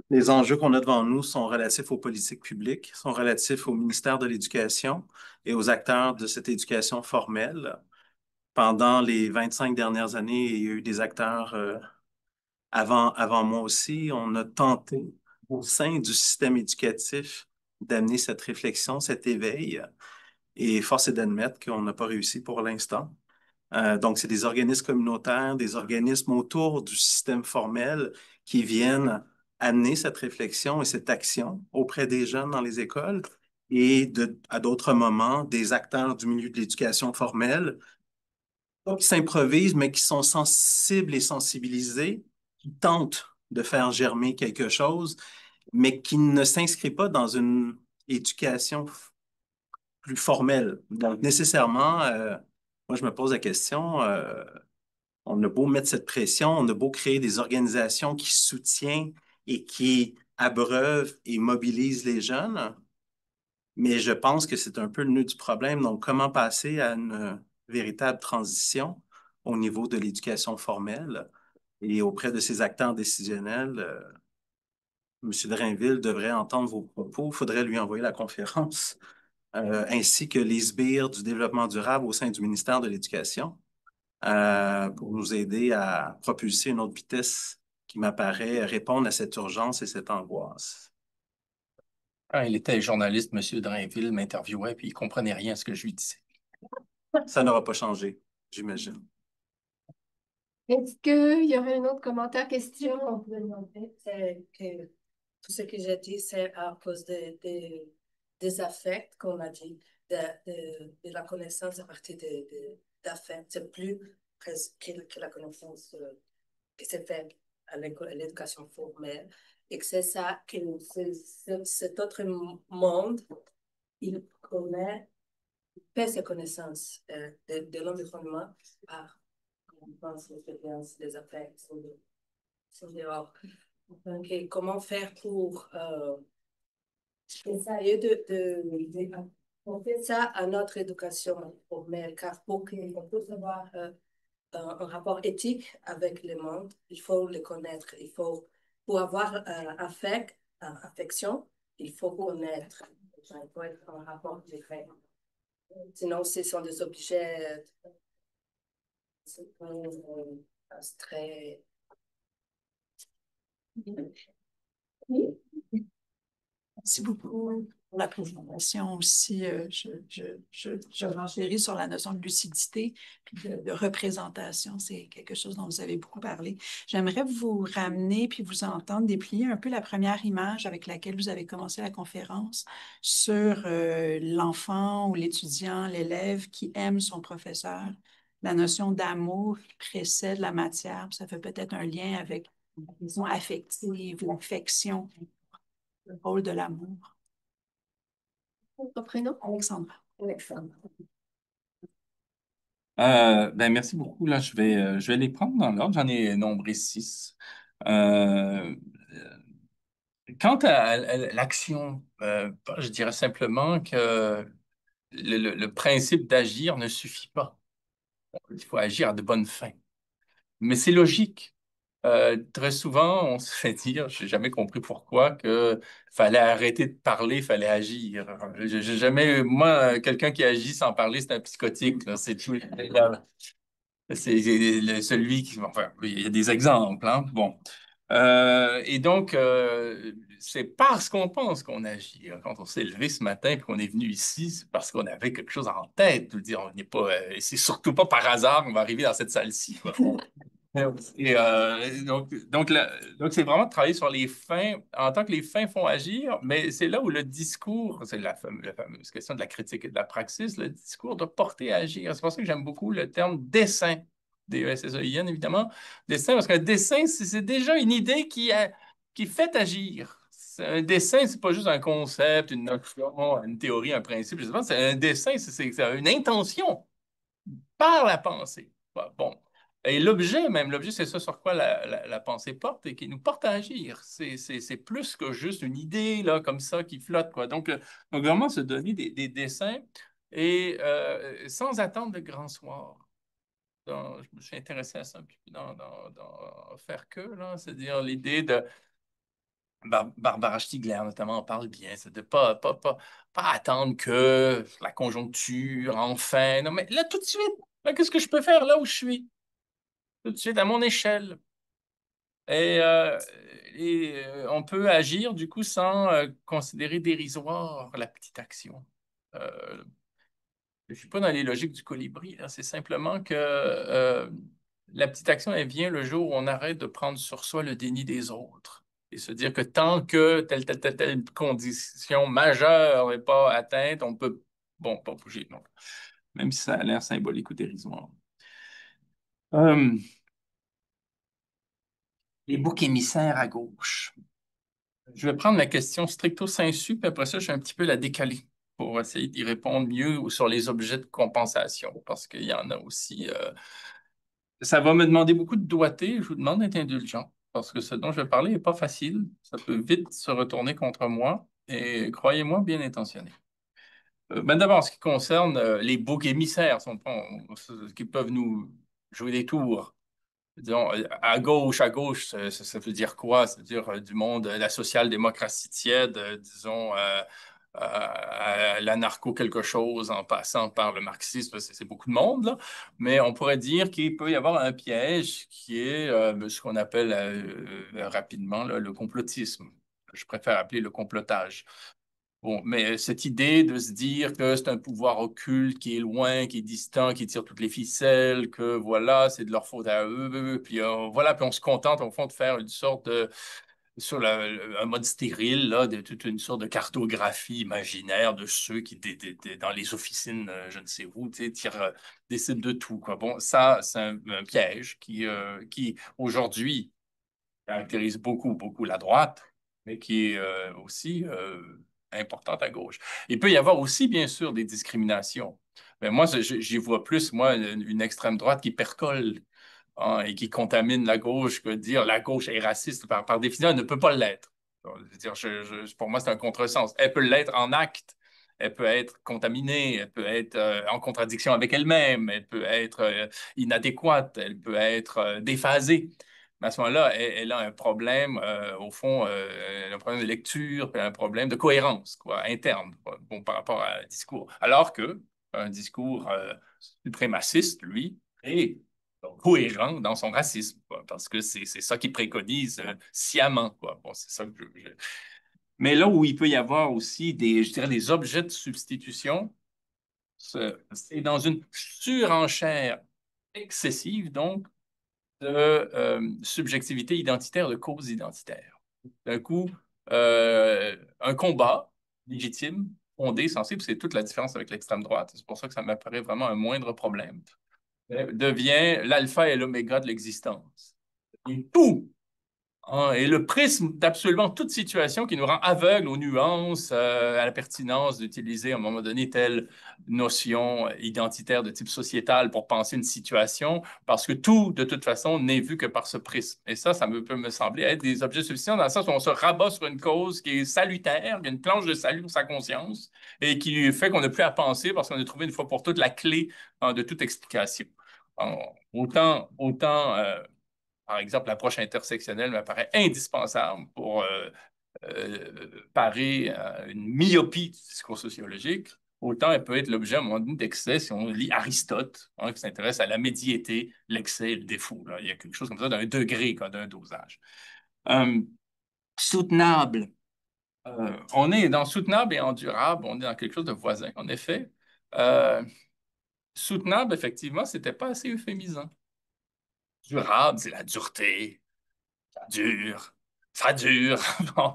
les enjeux qu'on a devant nous sont relatifs aux politiques publiques, sont relatifs au ministère de l'Éducation et aux acteurs de cette éducation formelle. Pendant les 25 dernières années, il y a eu des acteurs avant moi aussi. On a tenté au sein du système éducatif d'amener cette réflexion, cet éveil. Et force est d'admettre qu'on n'a pas réussi pour l'instant. Donc, c'est des organismes communautaires, des organismes autour du système formel qui viennent amener cette réflexion et cette action auprès des jeunes dans les écoles et à d'autres moments, des acteurs du milieu de l'éducation formelle qui s'improvisent, mais qui sont sensibles et sensibilisés, qui tentent de faire germer quelque chose, mais qui ne s'inscrit pas dans une éducation plus formelle. Donc, nécessairement, moi, je me pose la question, on a beau mettre cette pression, on a beau créer des organisations qui soutiennent et qui abreuvent et mobilisent les jeunes, mais je pense que c'est un peu le nœud du problème. Donc, comment passer à une véritable transition au niveau de l'éducation formelle et auprès de ces acteurs décisionnels? M. Drainville devrait entendre vos propos. Il faudrait lui envoyer la conférence ainsi que les sbires du développement durable au sein du ministère de l'Éducation, pour nous aider à propulser une autre vitesse qui m'apparaît répondre à cette urgence et cette angoisse. Quand il était journaliste, M. Drainville m'interviewait puis il ne comprenait rien à ce que je lui disais. Ça n'aura pas changé, j'imagine. Est-ce qu'il y aurait un autre commentaire, question? On peut demander, c'est que tout ce que j'ai dit, c'est à cause des affects qu'on a dit, de la connaissance à partir d'affects. C'est plus presque que la connaissance qui s'est faite à l'éducation formelle. Et que c'est ça, que cet autre monde, il connaît, fait ses connaissances de l'environnement par l'expérience, les affects, sont dehors. Donc, comment faire pour essayer on fait ça à notre éducation formelle, car pour qu'on puisse avoir un rapport éthique avec le monde, il faut le connaître. Il faut, pour avoir affection, il faut connaître. Il faut être en rapport direct. Sinon, ce sont des objets très... Merci beaucoup pour la présentation aussi. Je renchéris sur la notion de lucidité et de représentation. C'est quelque chose dont vous avez beaucoup parlé. J'aimerais vous ramener puis vous entendre déplier un peu la première image avec laquelle vous avez commencé la conférence sur l'enfant ou l'étudiant, l'élève qui aime son professeur. La notion d'amour qui précède la matière. Ça fait peut-être un lien avec la vision affective, l'affection, le rôle de l'amour. Votre prénom? Alexandra. Alexandra. Merci beaucoup. Là, je vais les prendre dans l'ordre. J'en ai nombré 6. Quant à l'action, je dirais simplement que le principe d'agir ne suffit pas. Il faut agir à de bonnes fins. Mais c'est logique. Très souvent, on se fait dire, je n'ai jamais compris pourquoi, qu'il fallait arrêter de parler, il fallait agir. J'ai jamais, moi, quelqu'un qui agit sans parler, c'est un psychotique. C'est tout. C'est celui qui. Enfin, il y a des exemples, hein. Bon. Et donc, c'est parce qu'on pense qu'on agit. Quand on s'est levé ce matin et qu'on est venu ici, c'est parce qu'on avait quelque chose en tête. Je veux dire, on n'est pas. C'est surtout pas par hasard qu'on va arriver dans cette salle-ci. Et donc, c'est vraiment de travailler sur les fins, en tant que les fins font agir, mais c'est là où le discours, c'est la fameuse question de la critique et de la praxis, le discours doit porter à agir. C'est pour ça que j'aime beaucoup le terme dessin, D-E-S-S-E-I-N, évidemment. Dessin, parce qu'un dessin, c'est déjà une idée qui fait agir. Un dessin, c'est pas juste un concept, une notion, une théorie, un principe. Je sais pas, c'est un dessin, c'est une intention par la pensée. Bon. Et l'objet même, l'objet, c'est ça sur quoi la pensée porte et qui nous porte à agir. C'est plus que juste une idée, là, comme ça, qui flotte, quoi. Donc vraiment, se donner des dessins et sans attendre de grand soir. Je me suis intéressé à ça dans Faire que, là, c'est-à-dire l'idée de Barbara Stiegler, notamment, en parle bien, c'est de pas attendre que la conjoncture, enfin. Non, mais là, tout de suite, là, qu'est-ce que je peux faire là où je suis? Tout de suite, à mon échelle. Et, on peut agir, du coup, sans considérer dérisoire la petite action. Je ne suis pas dans les logiques du colibri, là. C'est simplement que la petite action, elle vient le jour où on arrête de prendre sur soi le déni des autres et se dire que tant que telle condition majeure n'est pas atteinte, on peut, bon, pas bouger, non. Même si ça a l'air symbolique ou dérisoire. Les boucs émissaires à gauche. Je vais prendre la question stricto sensu, puis après ça, je vais un petit peu la décaler pour essayer d'y répondre mieux sur les objets de compensation, parce qu'il y en a aussi. Ça va me demander beaucoup de doigté. Je vous demande d'être indulgent, parce que ce dont je vais parler n'est pas facile. Ça peut vite se retourner contre moi, et croyez-moi, bien intentionné. D'abord, en ce qui concerne les boucs émissaires, qui peuvent nous jouer des tours. Disons, à gauche, ça veut dire quoi? Ça veut dire du monde, la social-démocratie tiède, disons, à l'anarcho quelque chose en passant par le marxisme, c'est beaucoup de monde, là. Mais on pourrait dire qu'il peut y avoir un piège qui est ce qu'on appelle rapidement là, le complotisme. Je préfère appeler le complotage. Bon, mais cette idée de se dire que c'est un pouvoir occulte qui est loin, qui est distant, qui tire toutes les ficelles, que voilà, c'est de leur faute à eux, puis voilà, puis on se contente au fond de faire une sorte de, sur un mode stérile, là, de toute une sorte de cartographie imaginaire de ceux qui, dans les officines, je ne sais où, tu sais, décident de tout, quoi. Bon, ça, c'est un piège qui aujourd'hui, caractérise beaucoup la droite, mais qui est aussi importante à gauche. Il peut y avoir aussi, bien sûr, des discriminations. Mais moi, j'y vois plus, moi, une extrême droite qui percole hein, et qui contamine la gauche que de dire la gauche est raciste. Par définition, elle ne peut pas l'être. Je veux dire, pour moi, c'est un contresens. Elle peut l'être en acte. Elle peut être contaminée, elle peut être en contradiction avec elle-même, elle peut être inadéquate, elle peut être déphasée. Mais à ce moment-là, elle a un problème, au fond, elle a un problème de lecture, puis un problème de cohérence quoi, interne bon, par rapport à un discours. Alors que un discours suprémaciste, lui, est cohérent dans son racisme, quoi, parce que c'est ça qu'il préconise sciemment. Quoi. Bon, c'est ça que Mais là où il peut y avoir aussi je dirais, des objets de substitution, c'est dans une surenchère excessive, donc, de subjectivité identitaire, de cause identitaire. D'un coup, un combat légitime, fondé, sensible, c'est toute la différence avec l'extrême droite. C'est pour ça que ça m'apparaît vraiment un moindre problème. Devient l'alpha et l'oméga de l'existence. Et tout hein, et le prisme d'absolument toute situation qui nous rend aveugles aux nuances, à la pertinence d'utiliser à un moment donné telle notion identitaire de type sociétal pour penser une situation, parce que tout, de toute façon, n'est vu que par ce prisme. Et ça peut me sembler être des objets suffisants dans le sens où on se rabat sur une cause qui est salutaire, qui a une planche de salut pour sa conscience, et qui fait qu'on n'a plus à penser parce qu'on a trouvé une fois pour toutes la clé hein, de toute explication. Autant par exemple, l'approche intersectionnelle m'apparaît indispensable pour parer à une myopie du discours sociologique. Autant elle peut être l'objet à un moment donné d'excès si on lit Aristote, hein, qui s'intéresse à la médiété, l'excès et le défaut. Là. Il y a quelque chose comme ça d'un degré, d'un dosage. Euh, soutenable. On est dans soutenable et endurable, on est dans quelque chose de voisin, en effet. Soutenable, effectivement, c'était pas assez euphémisant. Durable, c'est la dureté, ça dure. Bon,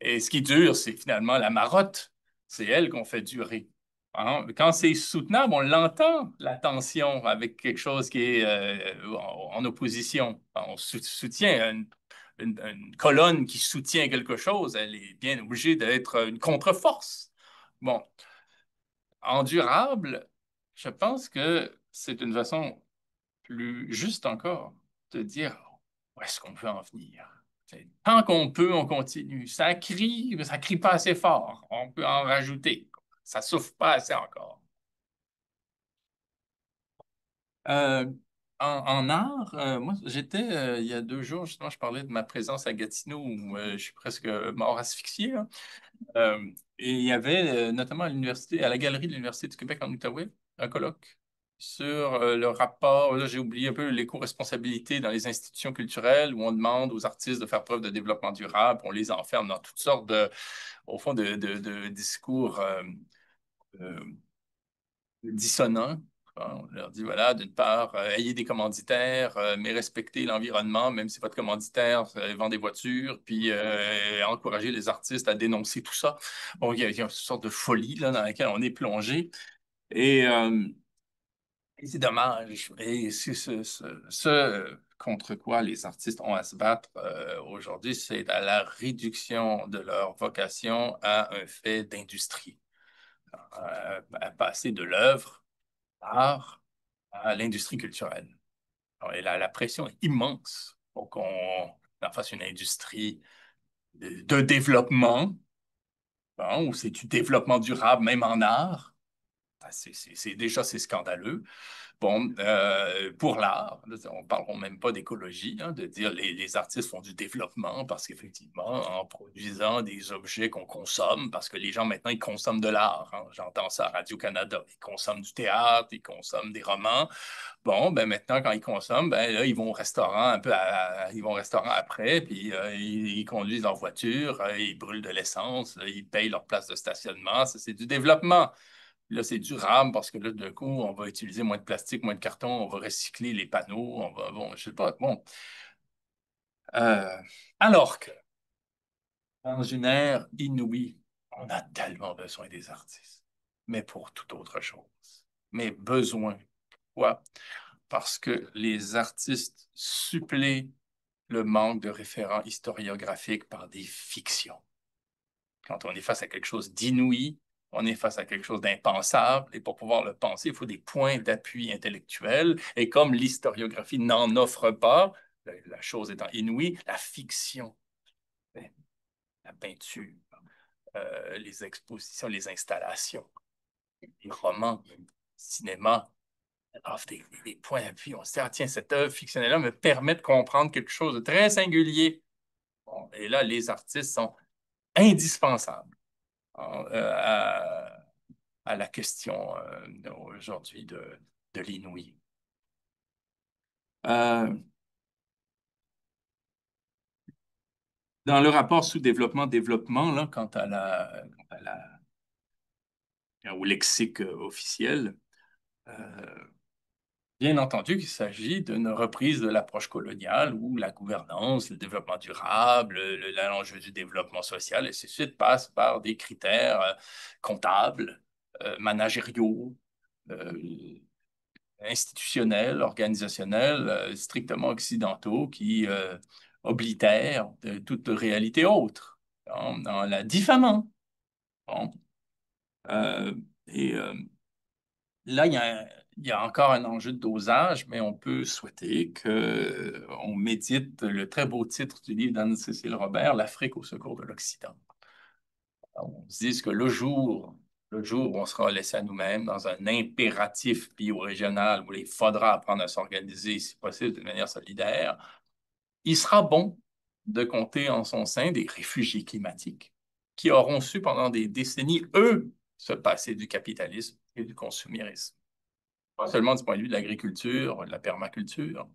et ce qui dure, c'est finalement la marotte. C'est elle qu'on fait durer. Hein? Quand c'est soutenable, on l'entend, la tension avec quelque chose qui est en opposition. On soutient une colonne qui soutient quelque chose, elle est bien obligée d'être une contre-force. Bon, endurable, je pense que c'est une façon plus juste encore de dire où est-ce qu'on peut en venir. Tant qu'on peut, on continue. Ça crie pas assez fort. On peut en rajouter. Ça souffle pas assez encore. Euh, en art, moi, j'étais, il y a 2 jours, justement, je parlais de ma présence à Gatineau où je suis presque mort asphyxié. Hein. Et il y avait notamment à l'université, à la galerie de l'Université du Québec en Outaouais, un colloque sur le rapport, là j'ai oublié un peu l'éco-responsabilité dans les institutions culturelles où on demande aux artistes de faire preuve de développement durable, on les enferme dans toutes sortes au fond, de discours euh, dissonants. On leur dit, voilà, d'une part, ayez des commanditaires, mais respectez l'environnement, même si votre commanditaire vend des voitures, puis encouragez les artistes à dénoncer tout ça. Bon, il y a une sorte de folie là, dans laquelle on est plongé. Et c'est dommage. Et c'est ce contre quoi les artistes ont à se battre aujourd'hui, c'est à la réduction de leur vocation à un fait d'industrie. À passer de l'œuvre, l'art, à l'industrie culturelle. Alors, et la pression est immense pour qu'on en fasse une industrie de développement, bon, où c'est du développement durable, même en art. Déjà, c'est scandaleux. Bon, pour l'art, on ne parlera même pas d'écologie, hein, de dire les artistes font du développement parce qu'effectivement, en produisant des objets qu'on consomme, parce que les gens maintenant, ils consomment de l'art. Hein. J'entends ça à Radio-Canada. Ils consomment du théâtre, ils consomment des romans. Bon, ben maintenant, quand ils consomment, ben là, ils vont au restaurant ils vont au restaurant après, puis ils conduisent leur voiture, ils brûlent de l'essence, ils payent leur place de stationnement. Ça, c'est du développement. Là, c'est durable parce que là, d'un coup, on va utiliser moins de plastique, moins de carton, on va recycler les panneaux, bon, je sais pas, bon. Euh, alors que, dans une ère inouïe, on a tellement besoin des artistes, mais pour toute autre chose. Mais besoin. Pourquoi? Parce que les artistes suppléent le manque de référents historiographiques par des fictions. Quand on est face à quelque chose d'inouï, on est face à quelque chose d'impensable, et pour pouvoir le penser, il faut des points d'appui intellectuels, et comme l'historiographie n'en offre pas, la chose étant inouïe, la fiction, la peinture, les expositions, les installations, les romans, le cinéma, offrent des points d'appui. On se dit, ah, tiens, cette œuvre fictionnelle-là me permet de comprendre quelque chose de très singulier. Bon, et là, les artistes sont indispensables à la question aujourd'hui de l'inouï. Dans le rapport sous-développement-développement, là, au lexique officiel, bien entendu qu'il s'agit d'une reprise de l'approche coloniale où la gouvernance, le développement durable, l'enjeu du développement social, et ainsi de suite, passe par des critères comptables, managériaux, institutionnels, organisationnels, strictement occidentaux qui oblitèrent de toute réalité autre, en la diffamant. Bon. Et là, il y a encore un enjeu de dosage, mais on peut souhaiter qu'on médite le très beau titre du livre d'Anne-Cécile Robert, L'Afrique au secours de l'Occident. On se dit que le jour où on sera laissé à nous-mêmes dans un impératif biorégional où il faudra apprendre à s'organiser, si possible, de manière solidaire, il sera bon de compter en son sein des réfugiés climatiques qui auront su pendant des décennies, eux, se passer du capitalisme et du consumérisme. Pas seulement du point de vue de l'agriculture, de la permaculture,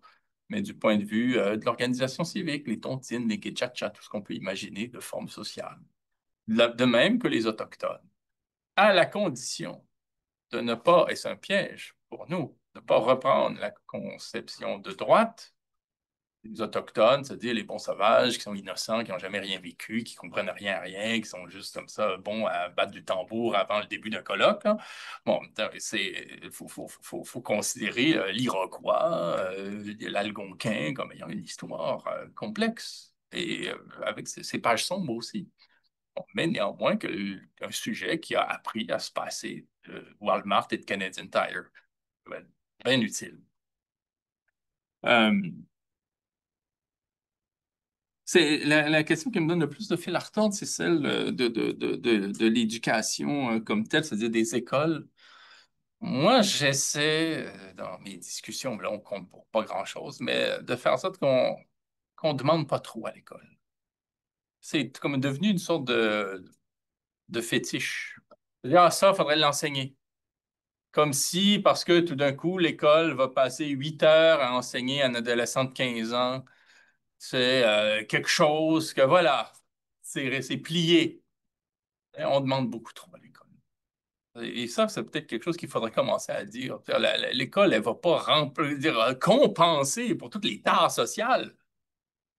mais du point de vue de l'organisation civique, les tontines, les ketchachas, tout ce qu'on peut imaginer de forme sociale. De même que les Autochtones, à la condition de ne pas, et c'est un piège pour nous, de ne pas reprendre la conception de droite des Autochtones, c'est-à-dire les bons sauvages qui sont innocents, qui n'ont jamais rien vécu, qui ne comprennent rien à rien, qui sont juste comme ça bons à battre du tambour avant le début d'un colloque. Hein. Bon, il faut considérer l'Iroquois, l'Algonquin comme ayant une histoire complexe et avec ses pages sombres aussi. Bon, mais néanmoins un sujet qui a appris à se passer de Walmart et de Canadian Tire. Bien utile. La question qui me donne le plus de fil à retordre, c'est celle de l'éducation comme telle, c'est-à-dire des écoles. Moi, j'essaie, dans mes discussions, là, on compte pour pas grand-chose, mais de faire en sorte qu'on ne demande pas trop à l'école. C'est comme devenu une sorte de fétiche. C'est-à-dire, ah, ça, il faudrait l'enseigner. Comme si, parce que tout d'un coup, l'école va passer 8 heures à enseigner à un adolescent de 15 ans, c'est quelque chose que, voilà, c'est plié. Et on demande beaucoup trop à l'école. Et ça, c'est peut-être quelque chose qu'il faudrait commencer à dire. L'école, elle ne va pas compenser pour toutes les tares sociales.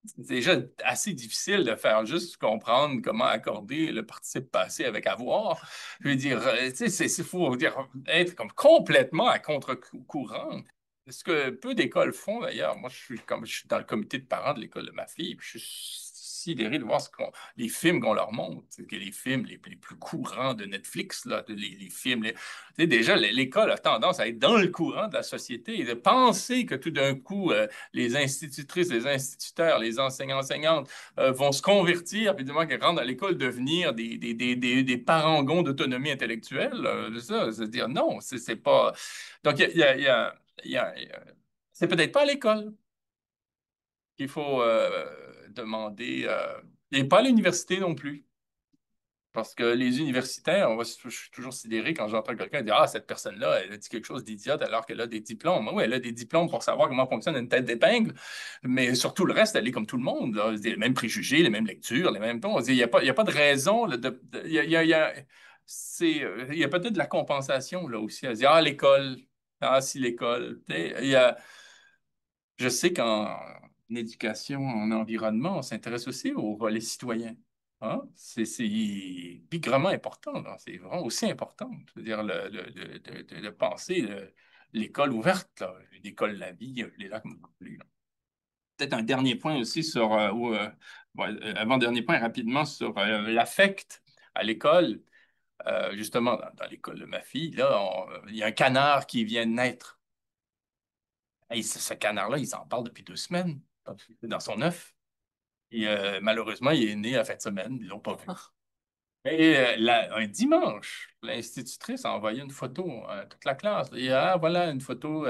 C'est déjà assez difficile de faire juste comprendre comment accorder le participe passé avec avoir. Je veux dire, tu sais, il faut dire, être comme complètement à contre-courant. Ce que peu d'écoles font, d'ailleurs, moi, je suis dans le comité de parents de l'école de ma fille, puis je suis sidéré de voir les films qu'on leur montre. Que les films les plus courants de Netflix, là, les films. Tu sais, déjà, l'école a tendance à être dans le courant de la société et de penser que tout d'un coup, les institutrices, les instituteurs, les enseignants-enseignantes vont se convertir, puis du moins qu'ils rentrent à l'école devenir des parangons d'autonomie intellectuelle. Ça, c'est-à-dire, non, c'est pas. Donc, c'est peut-être pas à l'école qu'il faut demander, et pas à l'université non plus. Parce que les universitaires, je suis toujours sidéré quand j'entends quelqu'un dire Ah, cette personne-là, elle a dit quelque chose d'idiote alors qu'elle a des diplômes. Oui, elle a des diplômes pour savoir comment fonctionne une tête d'épingle, mais sur tout le reste, elle est comme tout le monde. Là. Les mêmes préjugés, les mêmes lectures, les mêmes tons. Il n'y a pas de raison. Là, il y a peut-être de la compensation là aussi. À dire Ah, l'école. Ah, si l'école. Tu sais, je sais qu'en éducation, en environnement, on s'intéresse aussi au volet citoyen. Hein? C'est bigrement important, là. C'est vraiment aussi important. C'est-à-dire de penser l'école ouverte, là. L'école de la vie, les là comme vous voulez, là. Peut-être un dernier point aussi sur, avant-dernier point rapidement sur l'affect à l'école. Justement, dans l'école de ma fille, là, il y a un canard qui vient de naître. Hey, ce canard-là, il s'en parle depuis 2 semaines dans son œuf. Et malheureusement, il est né à fin de semaine. Ils l'ont pas vu. Et un dimanche, l'institutrice a envoyé une photo à toute la classe. Et voilà une photo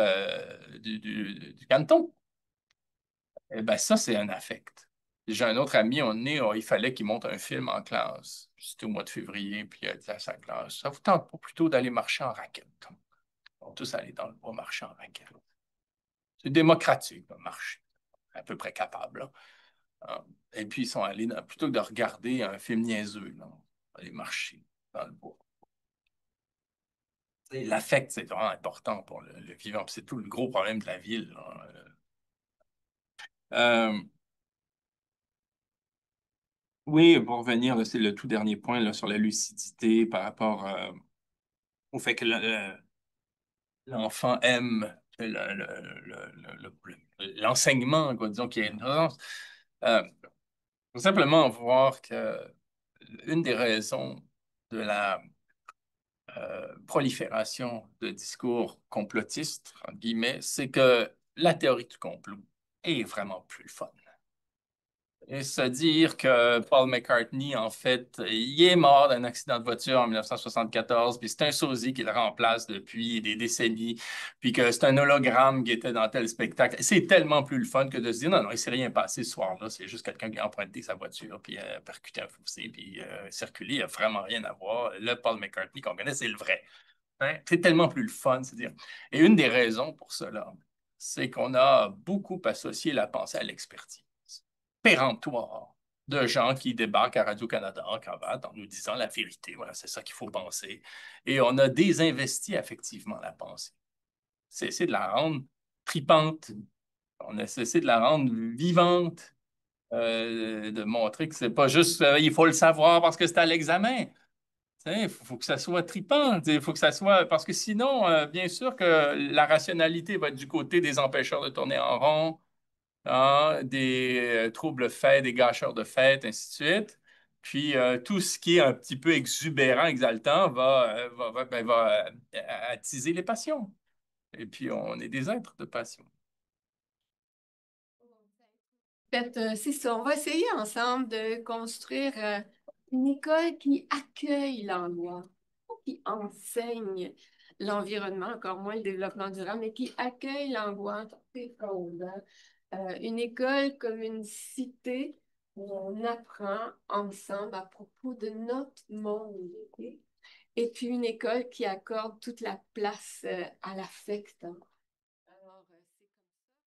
du canton. Eh bien, ça, c'est un affect. J'ai un autre ami, il fallait qu'il monte un film en classe. C'était au mois de février, puis il a dit à sa classe, ça vous tente pas plutôt d'aller marcher en raquette? Ils vont tous aller dans le bois marcher en raquette. C'est démocratique, marcher. À peu près capable, là. Et puis, ils sont allés, plutôt que de regarder un film niaiseux, là, aller marcher dans le bois. L'affect, c'est vraiment important pour le vivant. C'est tout le gros problème de la ville, là. Oui, pour revenir, là, c'est le tout dernier point là, sur la lucidité par rapport au fait que l'enfant aime l'enseignement, quoi, disons qu'il y a une tendance. Faut simplement voir que une des raisons de la prolifération de discours complotistes, entre guillemets, c'est que la théorie du complot est vraiment plus le fun. Et se dire que Paul McCartney, en fait, il est mort d'un accident de voiture en 1974, puis c'est un sosie qui le remplace depuis des décennies, puis que c'est un hologramme qui était dans tel spectacle. C'est tellement plus le fun que de se dire non, non, il ne s'est rien passé ce soir-là, c'est juste quelqu'un qui a emprunté sa voiture, puis a percuté un fossé, puis circulé, il n'y a vraiment rien à voir. Le Paul McCartney qu'on connaît, c'est le vrai. Hein? C'est tellement plus le fun, c'est-à-dire. Et une des raisons pour cela, c'est qu'on a beaucoup associé la pensée à l'expertise péremptoire de gens qui débarquent à Radio-Canada en cravate en nous disant la vérité. Voilà, c'est ça qu'il faut penser. Et on a désinvesti affectivement la pensée. C'est essayer de la rendre tripante. On a cessé de la rendre vivante, de montrer que c'est pas juste il faut le savoir parce que c'est à l'examen. Il faut que ça soit tripant, il faut que ça soit. Parce que sinon, bien sûr que la rationalité va être du côté des empêcheurs de tourner en rond, des troubles faits, des gâcheurs de fêtes, ainsi de suite. Puis tout ce qui est un petit peu exubérant, exaltant, va attiser les passions. Et puis on est des êtres de passion. En fait, c'est ça. On va essayer ensemble de construire une école qui accueille l'angoisse, pas qui enseigne l'environnement, encore moins le développement durable, mais qui accueille l'angoisse profonde. Une école comme une cité où on apprend ensemble à propos de notre monde. Ok? Et puis une école qui accorde toute la place à l'affect. Hein.